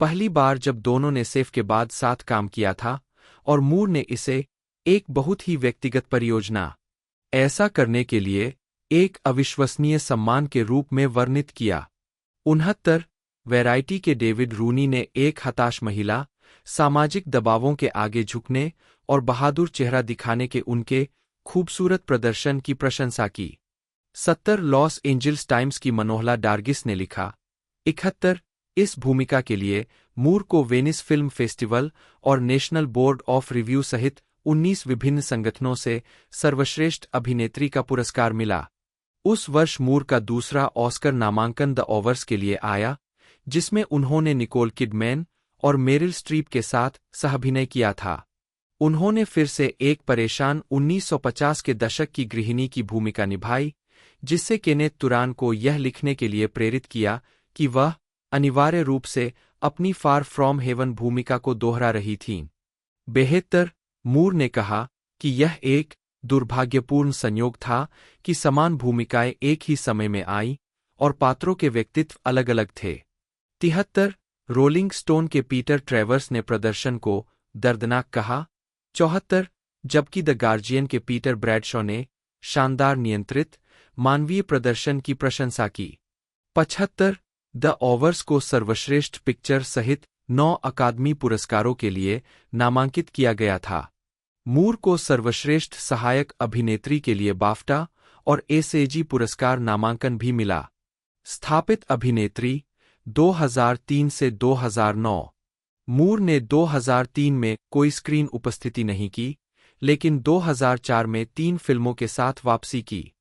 Speaker 2: पहली बार जब दोनों ने सेफ के बाद साथ काम किया था, और मूर ने इसे एक बहुत ही व्यक्तिगत परियोजना ऐसा करने के लिए एक अविश्वसनीय सम्मान के रूप में वर्णित किया। 69, वैरायटी के डेविड रूनी ने एक हताश महिला, सामाजिक दबावों के आगे झुकने और बहादुर चेहरा दिखाने के उनके खूबसूरत प्रदर्शन की प्रशंसा की। 70, लॉस एंजल्स टाइम्स की मनोहला डार्गिस ने लिखा। 71, इस भूमिका के लिए मूर को वेनिस फिल्म फेस्टिवल और नेशनल बोर्ड ऑफ रिव्यू सहित 19 विभिन्न संगठनों से सर्वश्रेष्ठ अभिनेत्री का पुरस्कार मिला। उस वर्ष मूर का दूसरा ऑस्कर नामांकन द ओवर्स के लिए आया, जिसमें उन्होंने निकोल किडमैन और मेरिल स्ट्रीप के साथ सहाभिनय किया था। उन्होंने फिर से एक परेशान 1950 के दशक की गृहिणी की भूमिका निभाई, जिससे केनेथ तुरान को यह लिखने के लिए प्रेरित किया कि वह अनिवार्य रूप से अपनी फार फ्रॉम हेवन भूमिका को दोहरा रही थीं। 72, मूर ने कहा कि यह एक दुर्भाग्यपूर्ण संयोग था कि समान भूमिकाएं एक ही समय में आईं और पात्रों के व्यक्तित्व अलग-अलग थे। 73, रोलिंग स्टोन के पीटर ट्रेवर्स ने प्रदर्शन को दर्दनाक कहा। 74, जबकि द गार्जियन के पीटर ब्रैडशॉ ने शानदार नियंत्रित मानवीय प्रदर्शन की प्रशंसा की। 75, द ओवर्स को सर्वश्रेष्ठ पिक्चर सहित 9 अकादमी पुरस्कारों के लिए नामांकित किया गया था। मूर को सर्वश्रेष्ठ सहायक अभिनेत्री के लिए बाफ्टा और एसएजी पुरस्कार नामांकन भी मिला। स्थापित अभिनेत्री 2003 से 2009। मूर ने 2003 में कोई स्क्रीन उपस्थिति नहीं की, लेकिन 2004 में 3 फिल्मों के साथ वापसी की।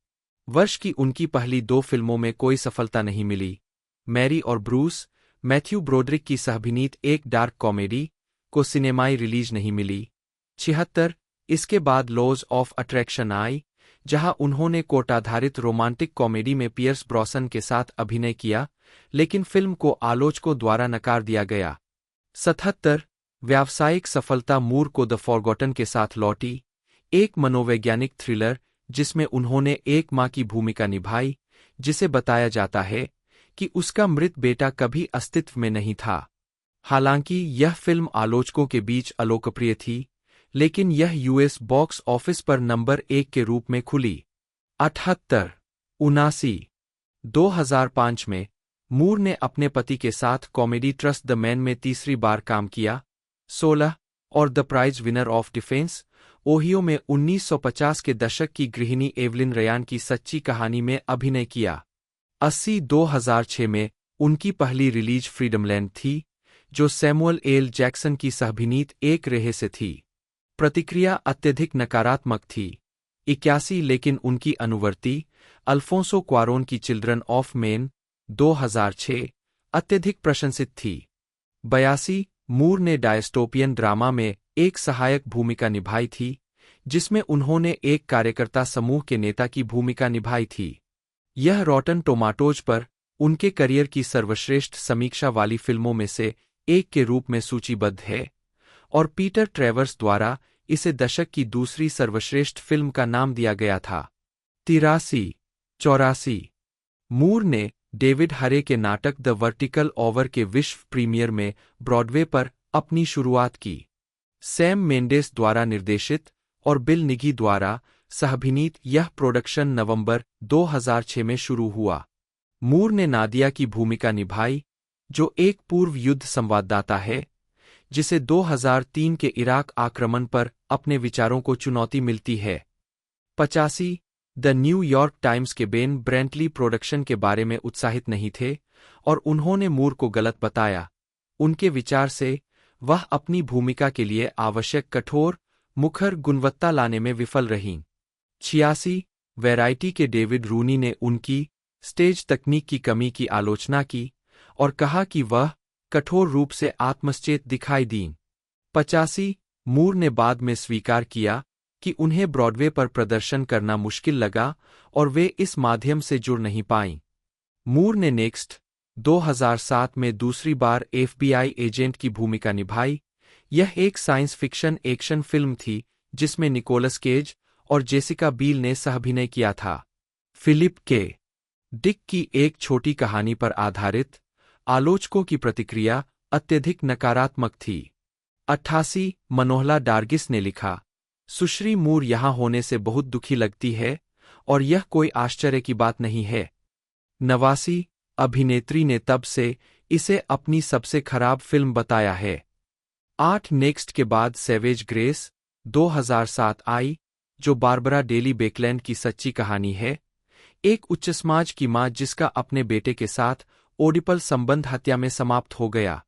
Speaker 2: वर्ष की उनकी पहली 2 फिल्मों में कोई सफलता नहीं मिली। मैरी और ब्रूस, मैथ्यू ब्रोड्रिक की सहअभिनीत एक डार्क कॉमेडी, को सिनेमाई रिलीज नहीं मिली। 76, इसके बाद लॉज ऑफ अट्रैक्शन आई, जहां उन्होंने कोटाधारित रोमांटिक कॉमेडी में पियर्स ब्रॉसन के साथ अभिनय किया, लेकिन फिल्म को आलोचकों द्वारा नकार दिया गया। 77, व्यावसायिक सफलता मूर को द फॉरगॉटन के साथ लौटी, एक मनोवैज्ञानिक थ्रिलर जिसमें उन्होंने एक मां की भूमिका निभाई, जिसे बताया जाता है कि उसका मृत बेटा कभी अस्तित्व में नहीं था। हालांकि यह फिल्म आलोचकों के बीच अलोकप्रिय थी, लेकिन यह यूएस बॉक्स ऑफिस पर नंबर 1 के रूप में खुली। 78, 79, 2005 में मूर ने अपने पति के साथ कॉमेडी ट्रस्ट द मैन में तीसरी बार काम किया। 16, और the prize winner of Defiance, Ohio में 1950 के दशक की गृहिणी एवलिन रयान की सच्ची कहानी में अभिनय किया। 80, 2006 में उनकी पहली रिलीज फ्रीडमलैंड थी, जो सैमुअल एल जैक्सन की सहअभिनीत एक रेहे से थी। प्रतिक्रिया अत्यधिक नकारात्मक थी। 81, लेकिन उनकी अनुवर्ती अल्फोंसो क्वारोन की चिल्ड्रन ऑफ मेन 2006 अत्यधिक प्रशंसित थी। 82, मूर ने डायस्टोपियन ड्रामा में एक सहायक भूमिका निभाई थी, जिसमें उन्होंने एक कार्यकर्ता समूह के नेता की भूमिका निभाई थी। यह रॉटन टोमाटोज पर उनके करियर की सर्वश्रेष्ठ समीक्षा वाली फिल्मों में से एक के रूप में सूचीबद्ध है, और पीटर ट्रेवर्स द्वारा इसे दशक की दूसरी सर्वश्रेष्ठ फिल्म का नाम दिया गया था। 83, 84, मूर ने डेविड हरे के नाटक द वर्टिकल ओवर के विश्व प्रीमियर में ब्रॉडवे पर अपनी शुरुआत की। सैम मेंडेस द्वारा निर्देशित और बिल निगी द्वारा सहअभिनीत यह प्रोडक्शन नवंबर 2006 में शुरू हुआ। मूर ने नादिया की भूमिका निभाई, जो एक पूर्व युद्ध संवाददाता है, जिसे 2003 के इराक आक्रमण पर अपने विचारों को चुनौती मिलती है। 85, द न्यूयॉर्क टाइम्स के बेन ब्रेंटली प्रोडक्शन के बारे में उत्साहित नहीं थे और उन्होंने मूर को गलत बताया। उनके विचार से वह अपनी भूमिका के लिए आवश्यक कठोर, मुखर गुणवत्ता लाने में विफल रहीं। 86 वैरायटी के डेविड रूनी ने उनकी स्टेज तकनीक की कमी की आलोचना की और कहा कि वह कठोर रूप से आत्मसचेत दिखाई दीं। 85 मूर ने बाद में स्वीकार किया कि उन्हें ब्रॉडवे पर प्रदर्शन करना मुश्किल लगा और वे इस माध्यम से जुड़ नहीं पाईं। मूर ने नेक्स्ट 2007 में दूसरी बार FBI एजेंट की भूमिका निभाई। यह एक साइंस फिक्शन एक्शन फिल्म थी जिसमें निकोलस केज और जेसिका बील ने सहअभिनय किया था। फिलिप के डिक की एक छोटी कहानी पर आधारित, आलोचकों की प्रतिक्रिया अत्यधिक नकारात्मक थी। 88 मनोहला डार्गिस ने लिखा, सुश्री मूर यहाँ होने से बहुत दुखी लगती है और यह कोई आश्चर्य की बात नहीं है। 89 अभिनेत्री ने तब से इसे अपनी सबसे खराब फिल्म बताया है। 8 नेक्स्ट के बाद सैवेज ग्रेस 2007 आई, जो बारबरा डेली बेकलैंड की सच्ची कहानी है, एक उच्च समाज की मां जिसका अपने बेटे के साथ ओडिपल संबंध हत्या में समाप्त हो गया।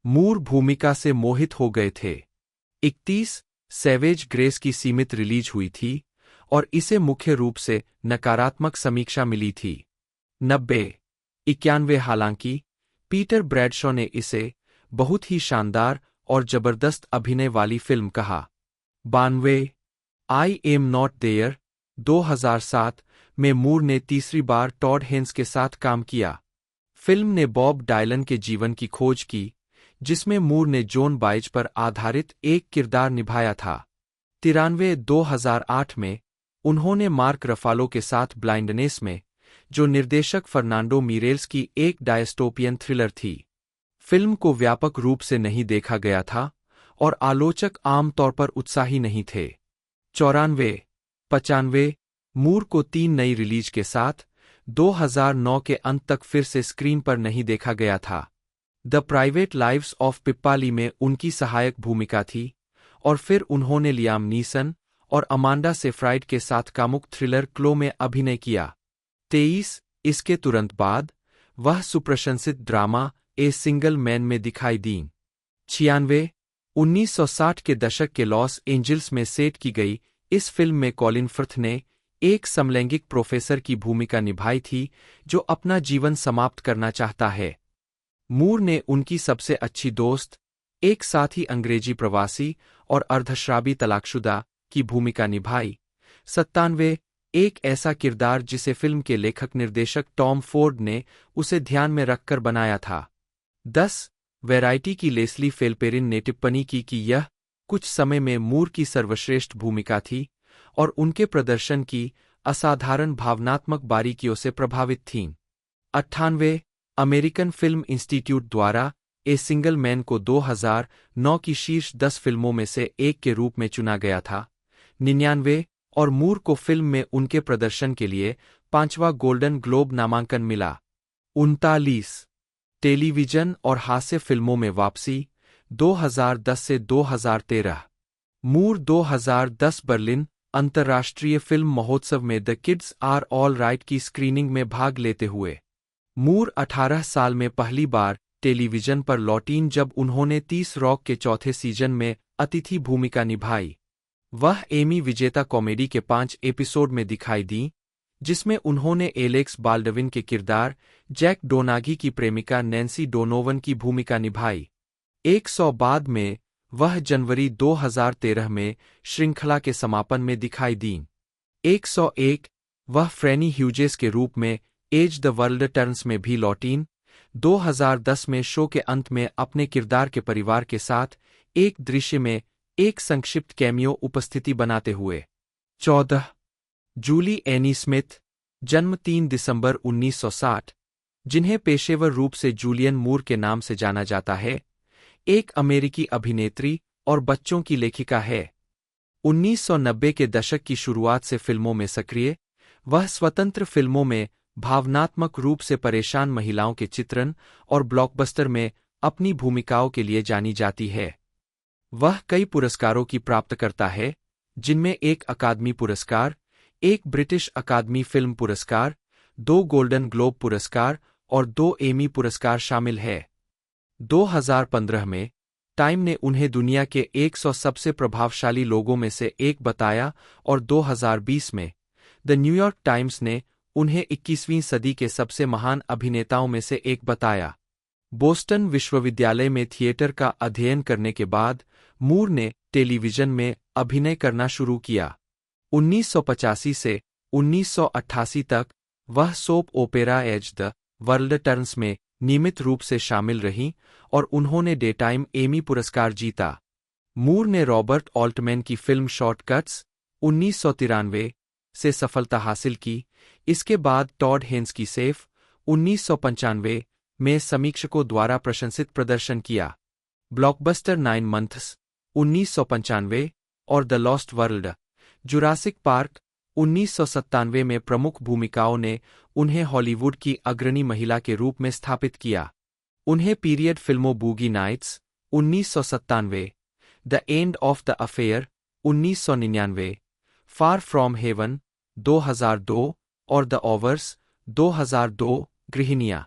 Speaker 2: मूर भूमिका से मोहित हो गए थे। 31 सैवेज ग्रेस की सीमित रिलीज हुई थी और इसे मुख्य रूप से नकारात्मक समीक्षा मिली थी। 90 91 हालांकि पीटर ब्रैडशॉ ने इसे बहुत ही शानदार और जबरदस्त अभिनय वाली फिल्म कहा। 92 आई एम नॉट देयर 2007 में मूर ने तीसरी बार टॉड हेन्स के साथ काम किया। फिल्म ने बॉब डायलन के जीवन की खोज की, जिसमें मूर ने जॉन बाइज पर आधारित एक किरदार निभाया था। 93 2008 में उन्होंने मार्क रफालो के साथ ब्लाइंडनेस में, जो निर्देशक फर्नांडो मीरेल्स की एक डायस्टोपियन थ्रिलर थी। फिल्म को व्यापक रूप से नहीं देखा गया था और आलोचक आमतौर पर उत्साही नहीं थे। 94 95 मूर को 3 नई रिलीज के साथ 2009 के अंत तक फिर से स्क्रीन पर नहीं देखा गया था। द प्राइवेट लाइव्स ऑफ पिप्पाली में उनकी सहायक भूमिका थी और फिर उन्होंने लियाम नीसन और अमांडा सेफ्राइड के साथ कामुक थ्रिलर क्लो में अभिनय किया। 23 इसके तुरंत बाद वह सुप्रशंसित ड्रामा ए सिंगल मैन में दिखाई दीं। 96 1960 के दशक के लॉस एंजिल्स में सेट की गई इस फिल्म में कॉलिन फर्थ ने एक समलैंगिक प्रोफेसर की भूमिका निभाई थी जो अपना जीवन समाप्त करना चाहता है। मूर ने उनकी सबसे अच्छी दोस्त, एक साथी अंग्रेजी प्रवासी और अर्धश्रावी तलाकशुदा की भूमिका निभाई। 97 एक ऐसा किरदार जिसे फिल्म के लेखक निर्देशक टॉम फोर्ड ने उसे ध्यान में रखकर बनाया था। 10 वैरायटी की लेस्ली फेल्पेरिन ने टिप्पणी की कि यह कुछ समय में मूर की सर्वश्रेष्ठ भूमिका थी और उनके प्रदर्शन की असाधारण भावनात्मक बारीकियों से प्रभावित थीं। 98 अमेरिकन फिल्म इंस्टीट्यूट द्वारा ए सिंगल मैन को 2009 की शीर्ष 10 फिल्मों में से एक के रूप में चुना गया था। 99 और मूर को फिल्म में उनके प्रदर्शन के लिए 5वां गोल्डन ग्लोब नामांकन मिला। 39 टेलीविजन और हास्य फिल्मों में वापसी 2010 से 2013। मूर 2010 बर्लिन अंतर्राष्ट्रीय फिल्म महोत्सव में the kids are all right की स्क्रीनिंग में भाग लेते हुए। मूर 18 साल में पहली बार टेलीविजन पर लौटीं जब उन्होंने 30 रॉक के चौथे सीजन में अतिथि भूमिका निभाई। वह एमी विजेता कॉमेडी के 5 एपिसोड में दिखाई दीं, जिसमें उन्होंने एलेक्स बाल्डविन के किरदार जैक डोनागी की प्रेमिका नैन्सी डोनोवन की भूमिका निभाई। 100 बाद में वह जनवरी 2013 में श्रृंखला के समापन में दिखाई दीं। 101 वह फ्रैनी ह्यूजेस के रूप में एज द वर्ल्ड टर्न्स में भी लौटीं। 2010 में शो के अंत में अपने किरदार के परिवार के साथ एक दृश्य में एक संक्षिप्त कैमियो उपस्थिति बनाते हुए। 14 जूली एनी स्मिथ, जन्म 3 दिसंबर 1960, जिन्हें पेशेवर रूप से जूलियन मूर के नाम से जाना जाता है, एक अमेरिकी अभिनेत्री और बच्चों की लेखिका है। 1990 के दशक की शुरुआत से फिल्मों में सक्रिय, वह स्वतंत्र फिल्मों में भावनात्मक रूप से परेशान महिलाओं के चित्रण और ब्लॉकबस्टर में अपनी भूमिकाओं के लिए जानी जाती है। वह कई पुरस्कारों की प्राप्तकर्ता है, जिनमें एक अकादमी पुरस्कार, एक ब्रिटिश अकादमी फिल्म पुरस्कार, 2 गोल्डन ग्लोब पुरस्कार और 2 एमी पुरस्कार शामिल है। 2015 में टाइम ने उन्हें दुनिया के 100 सबसे प्रभावशाली लोगों में से एक बताया और 2020 में द न्यूयॉर्क टाइम्स ने उन्हें 21वीं सदी के सबसे महान अभिनेताओं में से एक बताया। बोस्टन विश्वविद्यालय में थिएटर का अध्ययन करने के बाद मूर ने टेलीविजन में अभिनय करना शुरू किया। 1985 से 1988 तक वह soap opera as the world turns में नियमित रूप से शामिल रहीं और उन्होंने डेटाइम एमी पुरस्कार जीता। मूर ने रॉबर्ट ऑल्टमैन की फिल्म शॉर्टकट्स 1993 से सफलता हासिल की। इसके बाद टॉड हेन्स की सेफ 1995 में समीक्षकों द्वारा प्रशंसित प्रदर्शन किया। ब्लॉकबस्टर 9 मंथ्स 1995 और the lost world Jurassic park 1997 में प्रमुख भूमिकाओं ने उन्हें हॉलीवुड की अग्रणी महिला के रूप में स्थापित किया। उन्हें पीरियड फिल्मों Boogie Nights 1997, The End of the Affair 1999, Far from Heaven 2002 और द ओवर्स 2002 गृहिणियां।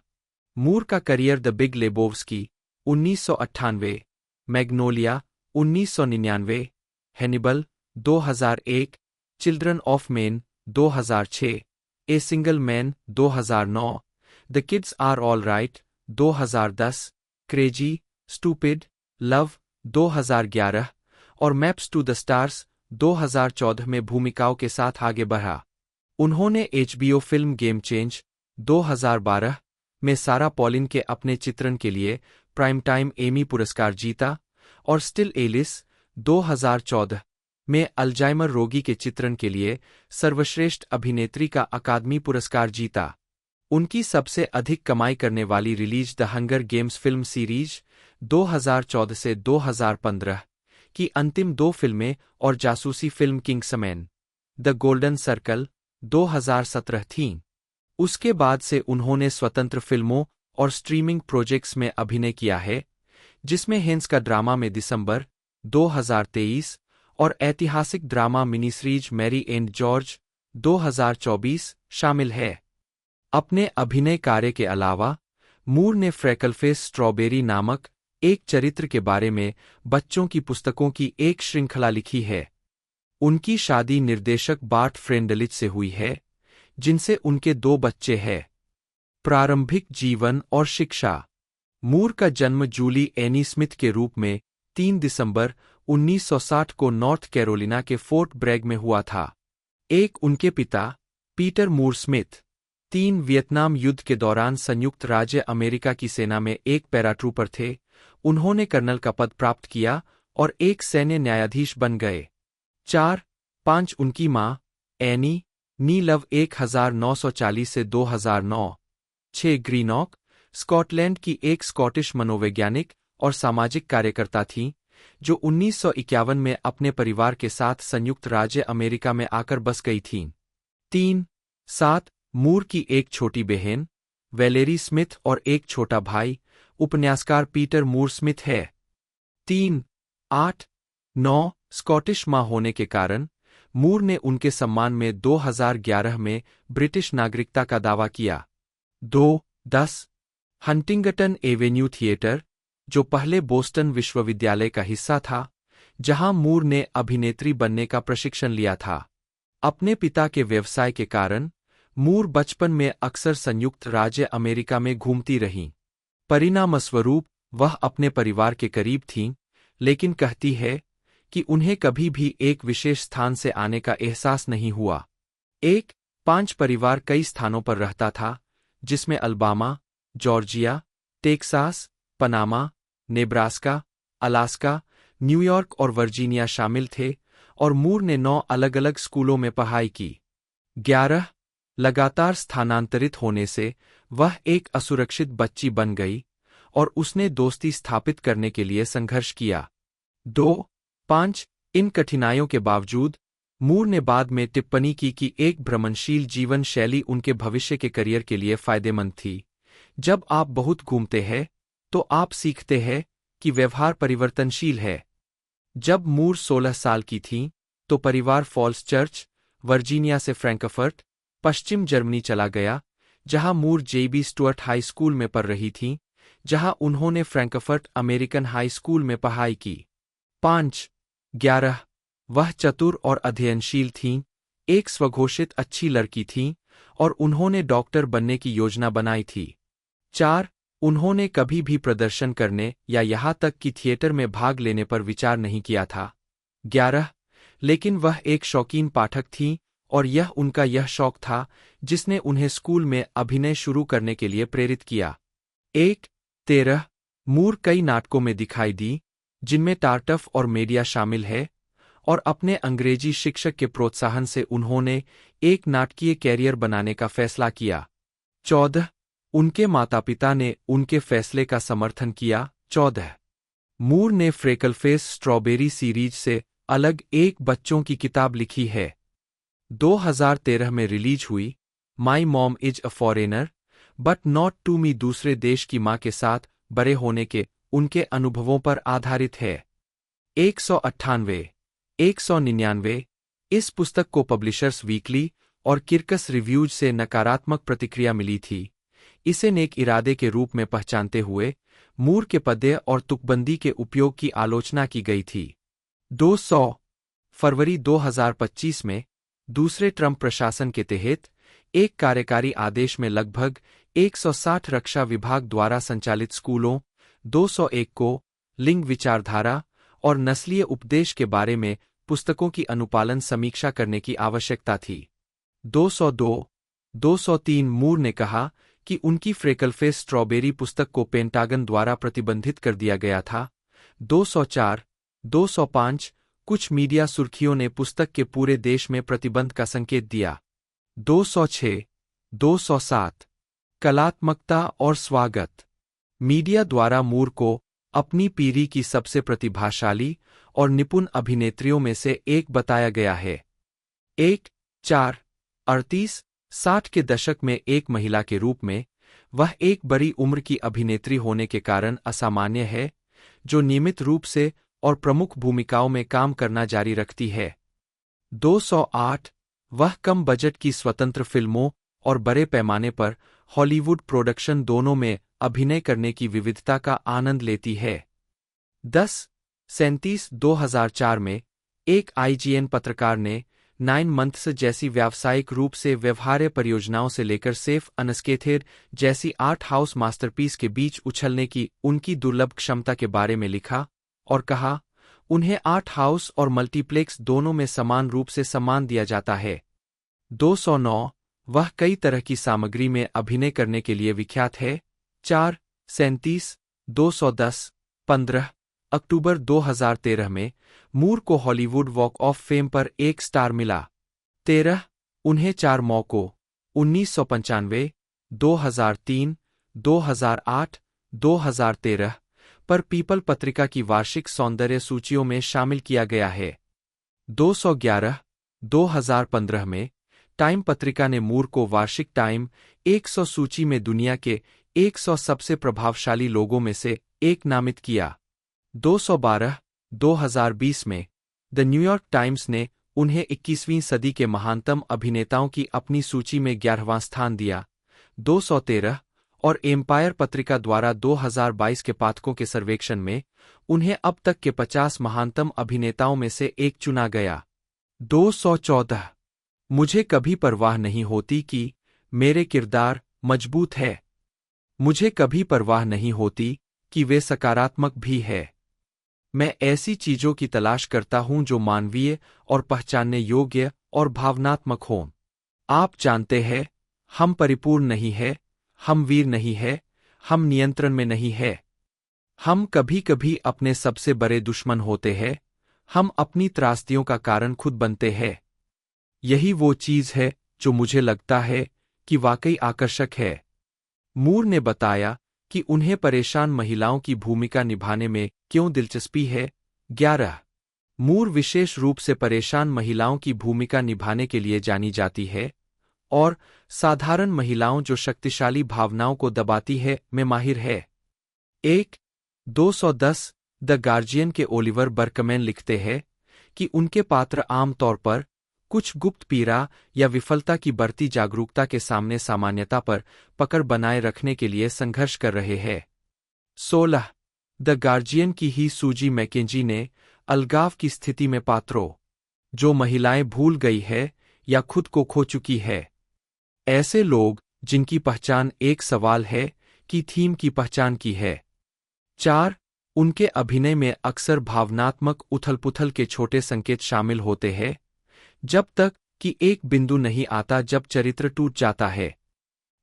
Speaker 2: मूर का career The Big Lebowski 1998, Magnolia 1999, Hannibal 2001, Children of Men 2006, A Single Man 2009, The kids are all right 2010, Crazy, Stupid, Love 2011 और maps to the stars 2014 में भूमिकाओं के साथ आगे बढ़ा। उन्होंने एचबीओ फिल्म गेम चेंज 2012 में सारा पॉलिन के अपने चित्रण के लिए प्राइम टाइम एमी पुरस्कार जीता और स्टिल एलिस 2014 में अल्जाइमर रोगी के चित्रण के लिए सर्वश्रेष्ठ अभिनेत्री का अकादमी पुरस्कार जीता। उनकी सबसे अधिक कमाई करने वाली release the hunger games film series 2014 से 2015 की अंतिम 2 फिल्में और जासूसी film Kingsman the Golden circle 2017 थीं। उसके बाद से उन्होंने स्वतंत्र फिल्मों और स्ट्रीमिंग प्रोजेक्ट्स में अभिनय किया है, जिसमें हेन्स का ड्रामा में दिसंबर 2023 और ऐतिहासिक drama mini series Mary and George 2024 शामिल है। अपने अभिनय कार्य के अलावा मूर ने फ्रैकलफेस स्ट्रॉबेरी नामक एक चरित्र के बारे में बच्चों की पुस्तकों की एक श्रृंखला लिखी है। उनकी शादी निर्देशक बार्ट फ्रेंडलिच से हुई है, जिनसे उनके 2 बच्चे हैं। प्रारंभिक जीवन और शिक्षा। मूर का जन्म जूली एनी स्मिथ के रूप में 3 दिसंबर 1960 को नॉर्थ कैरोलिना के फोर्ट ब्रैग में हुआ था। एक उनके पिता पीटर मूर स्मिथ 3 वियतनाम युद्ध के दौरान संयुक्त राज्य अमेरिका की सेना में एक पैराट्रूपर थे। उन्होंने कर्नल का पद प्राप्त किया और एक सैन्य न्यायाधीश बन गए। 4-5 उनकी मां एनी नी लव 1940 से 2009। 6 ग्रीनॉक स्कॉटलैंड की एक स्कॉटिश मनोवैज्ञानिक और सामाजिक कार्यकर्ता थीं, जो 1951 में अपने परिवार के साथ संयुक्त राज्य अमेरिका में आकर बस गई थीं। 3-7 मूर की एक छोटी बहन वैलेरी स्मिथ और एक छोटा भाई उपन्यासकार पीटर मूर स्मिथ है। 3-8-9 स्कॉटिश मां होने के कारण मूर ने उनके सम्मान में 2011 में ब्रिटिश नागरिकता का दावा किया। 2-10 हंटिंगटन एवेन्यू थिएटर, जो पहले बोस्टन विश्वविद्यालय का हिस्सा था, जहां मूर ने अभिनेत्री बनने का प्रशिक्षण लिया था। अपने पिता के व्यवसाय के कारण मूर बचपन में अक्सर संयुक्त राज्य अमेरिका में घूमती रहीं। परिणामस्वरूप वह अपने परिवार के करीब थीं, लेकिन कहती है कि उन्हें कभी भी एक विशेष स्थान से आने का एहसास नहीं हुआ। 1-5 परिवार कई स्थानों पर रहता था, जिसमें Alabama, Georgia, Texas, Panama, Nebraska, Alaska, New York और वर्जीनिया शामिल थे, और मूर ने 9 अलग-अलग स्कूलों में पढ़ाई की। 11 लगातार स्थानांतरित होने से वह एक असुरक्षित बच्ची बन गई और उसने दोस्ती स्थापित करने के लिए संघर्ष किया। 2-5 इन कठिनाइयों के बावजूद मूर ने बाद में टिप्पणी की कि एक भ्रमणशील जीवन शैली उनके भविष्य के करियर के लिए फायदेमंद थी। जब आप बहुत घूमते हैं तो आप सीखते हैं कि व्यवहार परिवर्तनशील है। जब मूर 16 साल की थीं, तो परिवार फॉल्स चर्च, वर्जीनिया से फ्रैंकफर्ट, पश्चिम जर्मनी चला गया, जहां मूर जेबी स्टुअर्ट हाई स्कूल में पढ़ रही थीं, जहां उन्होंने फ्रैंकफर्ट अमेरिकन हाई स्कूल में पढ़ाई की। 5. 11. वह चतुर और अध्ययनशील थीं, एक स्वघोषित अच्छी लड़की थीं और उन्होंने डॉक्टर बनने की योजना बनाई थी। 4. उन्होंने कभी भी प्रदर्शन करने या यहाँ तक कि थिएटर में भाग लेने पर विचार नहीं किया था। 11. लेकिन वह एक शौकीन पाठक थीं और यह शौक था जिसने उन्हें स्कूल में अभिनय शुरू करने के लिए प्रेरित किया। 13. मूर कई नाटकों में दिखाई दी, जिनमें टार्टफ और मेडिया शामिल है, और अपने अंग्रेजी शिक्षक के प्रोत्साहन से उन्होंने एक नाटकीय कैरियर बनाने का फैसला किया। 14. उनके माता-पिता ने उनके फैसले का समर्थन किया। 14. मूर ने फ्रेकलफेस स्ट्रॉबेरी सीरीज से अलग एक बच्चों की किताब लिखी है। 2013 में रिलीज हुई my mom is a foreigner but not to me दूसरे देश की मां के साथ बड़े होने के उनके अनुभवों पर आधारित है। 198 199 इस पुस्तक को पब्लिशर्स वीकली और किर्कस रिव्यूज से नकारात्मक प्रतिक्रिया मिली थी। इसे नेक इरादे के रूप में पहचानते हुए मूर के पद्य और तुकबंदी के उपयोग की आलोचना की गई थी। 200 फरवरी 2025 में दूसरे ट्रंप प्रशासन के तहत एक कार्यकारी आदेश में लगभग 160 रक्षा विभाग द्वारा संचालित स्कूलों 201 को लिंग विचारधारा और नस्लीय उपदेश के बारे में पुस्तकों की अनुपालन समीक्षा करने की आवश्यकता थी। 202-203 मूर ने कहा कि उनकी फ्रेकलफेस स्ट्रॉबेरी पुस्तक को पेंटागन द्वारा प्रतिबंधित कर दिया गया था। 204-205 कुछ मीडिया सुर्खियों ने पुस्तक के पूरे देश में प्रतिबंध का संकेत दिया। 206-207 कलात्मकता और स्वागत। मीडिया द्वारा मूर को अपनी पीढ़ी की सबसे प्रतिभाशाली और निपुण अभिनेत्रियों में से एक बताया गया है। 1-4-38-60 के दशक में एक महिला के रूप में वह एक बड़ी उम्र की अभिनेत्री होने के कारण असामान्य है, जो नियमित रूप से और प्रमुख भूमिकाओं में काम करना जारी रखती है। 208 वह कम बजट की स्वतंत्र फिल्मों और बड़े पैमाने पर हॉलीवुड प्रोडक्शन दोनों में अभिनय करने की विविधता का आनंद लेती है। 10-37-2004 में एक IGN पत्रकार ने 9 मंथ्स जैसी व्यावसायिक रूप से व्यवहार्य परियोजनाओं से लेकर सेफ अनस्केथेड जैसी आर्ट हाउस मास्टरपीस के बीच उछलने की उनकी दुर्लभ क्षमता के बारे में लिखा और कहा, उन्हें आर्ट हाउस और मल्टीप्लेक्स दोनों में समान रूप से सम्मान दिया जाता है। 209 वह कई तरह की सामग्री में अभिनय करने के लिए विख्यात है। 4-37-210 15 अक्टूबर 2013 में मूर को हॉलीवुड वॉक ऑफ फेम पर एक स्टार मिला। 13 उन्हें 4 मौकों 1995, 2003, 2008, 2013 पर पीपल पत्रिका की वार्षिक सौंदर्य सूचियों में शामिल किया गया है। 211 2015 में टाइम पत्रिका ने मूर को वार्षिक टाइम 100 सूची में दुनिया के 100 सबसे प्रभावशाली लोगों में से एक नामित किया। 212 2020 में द न्यूयॉर्क टाइम्स ने उन्हें 21वीं सदी के महानतम अभिनेताओं की अपनी सूची में 11वां स्थान दिया। 213 और एम्पायर पत्रिका द्वारा 2022 के पाठकों के सर्वेक्षण में उन्हें अब तक के 50 महानतम अभिनेताओं में से एक चुना गया। 214 मुझे कभी परवाह नहीं होती कि मेरे किरदार मजबूत है। मुझे कभी परवाह नहीं होती कि वे सकारात्मक भी है। मैं ऐसी चीजों की तलाश करता हूं जो मानवीय और पहचानने योग्य और भावनात्मक हों। आप जानते हैं, हम परिपूर्ण नहीं है, हम वीर नहीं है, हम नियंत्रण में नहीं है। हम कभी-कभी अपने सबसे बड़े दुश्मन होते हैं, हम अपनी त्रासदियों का कारण खुद बनते हैं। यही वो चीज है जो मुझे लगता है कि वाकई आकर्षक है। मूर ने बताया कि उन्हें परेशान महिलाओं की भूमिका निभाने में क्यों दिलचस्पी है। 11 मूर विशेष रूप से परेशान महिलाओं की भूमिका निभाने के लिए जानी जाती है और साधारण महिलाओं जो शक्तिशाली भावनाओं को दबाती है में माहिर है। 1-210 द गार्जियन के ओलिवर बर्कमैन लिखते हैं कि उनके पात्र आमतौर पर कुछ गुप्त पीड़ा या विफलता की बढ़ती जागरूकता के सामने सामान्यता पर पकड़ बनाए रखने के लिए संघर्ष कर रहे हैं। 16 द गार्जियन की ही सूजी मैकेंजी ने अलगाव की स्थिति में पात्रों जो महिलाएं भूल गई है या खुद को खो चुकी है, ऐसे लोग जिनकी पहचान एक सवाल है की थीम की पहचान की है। 4 उनके अभिनय में अक्सर भावनात्मक उथल-पुथल के छोटे संकेत शामिल होते हैं, जब तक कि एक बिंदु नहीं आता जब चरित्र टूट जाता है।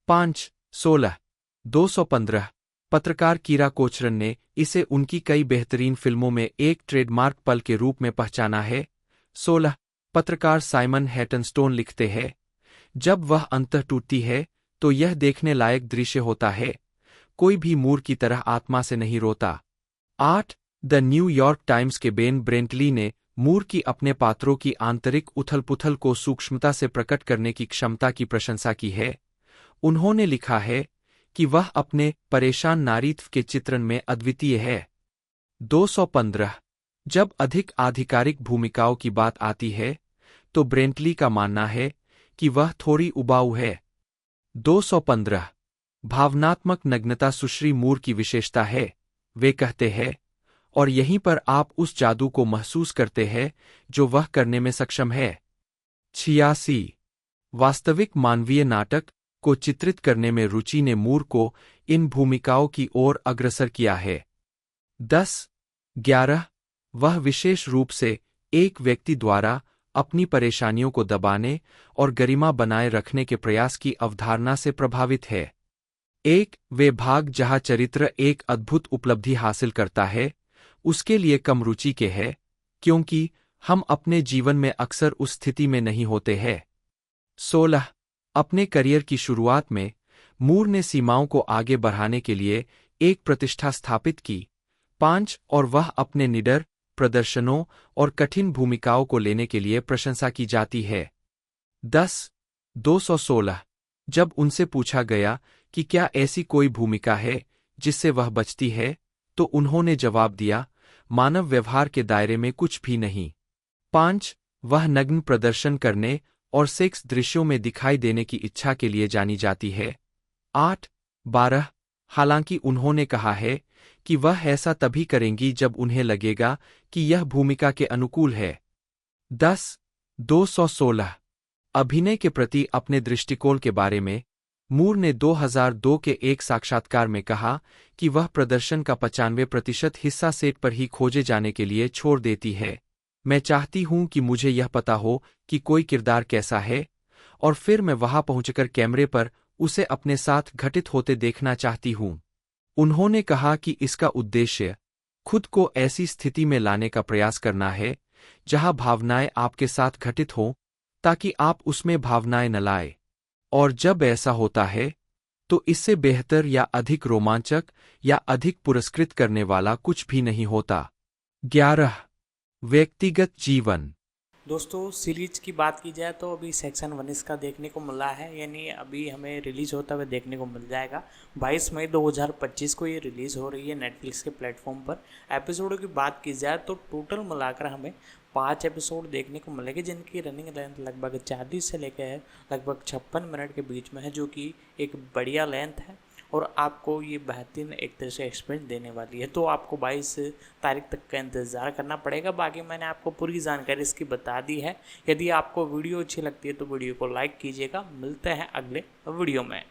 Speaker 2: 5 16 215 पत्रकार कीरा कोचरन ने इसे उनकी कई बेहतरीन फिल्मों में एक ट्रेडमार्क पल के रूप में पहचाना है। 16 पत्रकार साइमन हैटनस्टोन लिखते हैं, जब वह अंतः टूटती है तो यह देखने लायक दृश्य होता है, कोई भी मूर की तरह आत्मा से नहीं रोता। 8 द न्यूयॉर्क टाइम्स के बेन ब्रेंटली ने मूर की अपने पात्रों की आंतरिक उथल-पुथल को सूक्ष्मता से प्रकट करने की क्षमता की प्रशंसा की है। उन्होंने लिखा है कि वह अपने परेशान नारीत्व के चित्रण में अद्वितीय है। 215 जब अधिक आधिकारिक भूमिकाओं की बात आती है तो ब्रेंटली का मानना है कि वह थोड़ी उबाऊ है। 215 भावनात्मक नग्नता सुश्री मूर की विशेषता है, वे कहते हैं, और यहीं पर आप उस जादू को महसूस करते हैं जो वह करने में सक्षम है। 86 वास्तविक मानवीय नाटक को चित्रित करने में रुचि ने मूर को इन भूमिकाओं की ओर अग्रसर किया है। 11 वह विशेष रूप से एक व्यक्ति द्वारा अपनी परेशानियों को दबाने और गरिमा बनाए रखने के प्रयास की अवधारणा से प्रभावित है। वे भाग जहाँ चरित्र एक अद्भुत उपलब्धि हासिल करता है उसके लिए कम रुचि के है, क्योंकि हम अपने जीवन में अक्सर उस स्थिति में नहीं होते हैं। 16 अपने करियर की शुरुआत में मूर ने सीमाओं को आगे बढ़ाने के लिए एक प्रतिष्ठा स्थापित की। 5 और वह अपने निडर प्रदर्शनों और कठिन भूमिकाओं को लेने के लिए प्रशंसा की जाती है। 216 जब उनसे पूछा गया कि क्या ऐसी कोई भूमिका है जिससे वह बचती है, तो उन्होंने जवाब दिया, मानव व्यवहार के दायरे में कुछ भी नहीं। 5 वह नग्न प्रदर्शन करने और सेक्स दृश्यों में दिखाई देने की इच्छा के लिए जानी जाती है। 12 हालांकि उन्होंने कहा है कि वह ऐसा तभी करेंगी जब उन्हें लगेगा कि यह भूमिका के अनुकूल है। 216 अभिनय के प्रति अपने दृष्टिकोण के बारे में मूर ने 2002 के एक साक्षात्कार में कहा कि वह प्रदर्शन का 95% हिस्सा सेट पर ही खोजे जाने के लिए छोड़ देती है। मैं चाहती हूं कि मुझे यह पता हो कि कोई किरदार कैसा है, और फिर मैं वहां पहुंचकर कैमरे पर उसे अपने साथ घटित होते देखना चाहती हूं। उन्होंने कहा कि इसका उद्देश्य खुद को ऐसी स्थिति में लाने का प्रयास करना है जहां भावनाएं आपके साथ घटित हों, ताकि आप उसमें भावनाएं न लाएं। और जब ऐसा होता है तो इससे बेहतर या अधिक रोमांचक या अधिक पुरस्कृत करने वाला कुछ भी नहीं होता। 11 व्यक्तिगत जीवन।
Speaker 1: दोस्तों सीरीज की बात की जाए तो अभी सेक्शन 1 इसका देखने को मिला है, यानी अभी हमें रिलीज़ होता हुआ देखने को मिल जाएगा। 22 मई 2025 को ये रिलीज़ हो रही है नेटफ्लिक्स के प्लेटफॉर्म पर। एपिसोडों की बात की जाए तो टोटल मिलाकर हमें 5 एपिसोड देखने को मिलेंगे, जिनकी रनिंग लेंथ लगभग 40 से लेकर लगभग 56 मिनट के बीच में है, जो कि एक बढ़िया लेंथ है और आपको ये बेहतरीन एक तरह से एक्सपीरियंस देने वाली है। तो आपको 22 तारीख तक का इंतज़ार करना पड़ेगा। बाकी मैंने आपको पूरी जानकारी इसकी बता दी है। यदि आपको वीडियो अच्छी लगती है तो वीडियो को लाइक कीजिएगा। मिलते हैं अगले वीडियो में।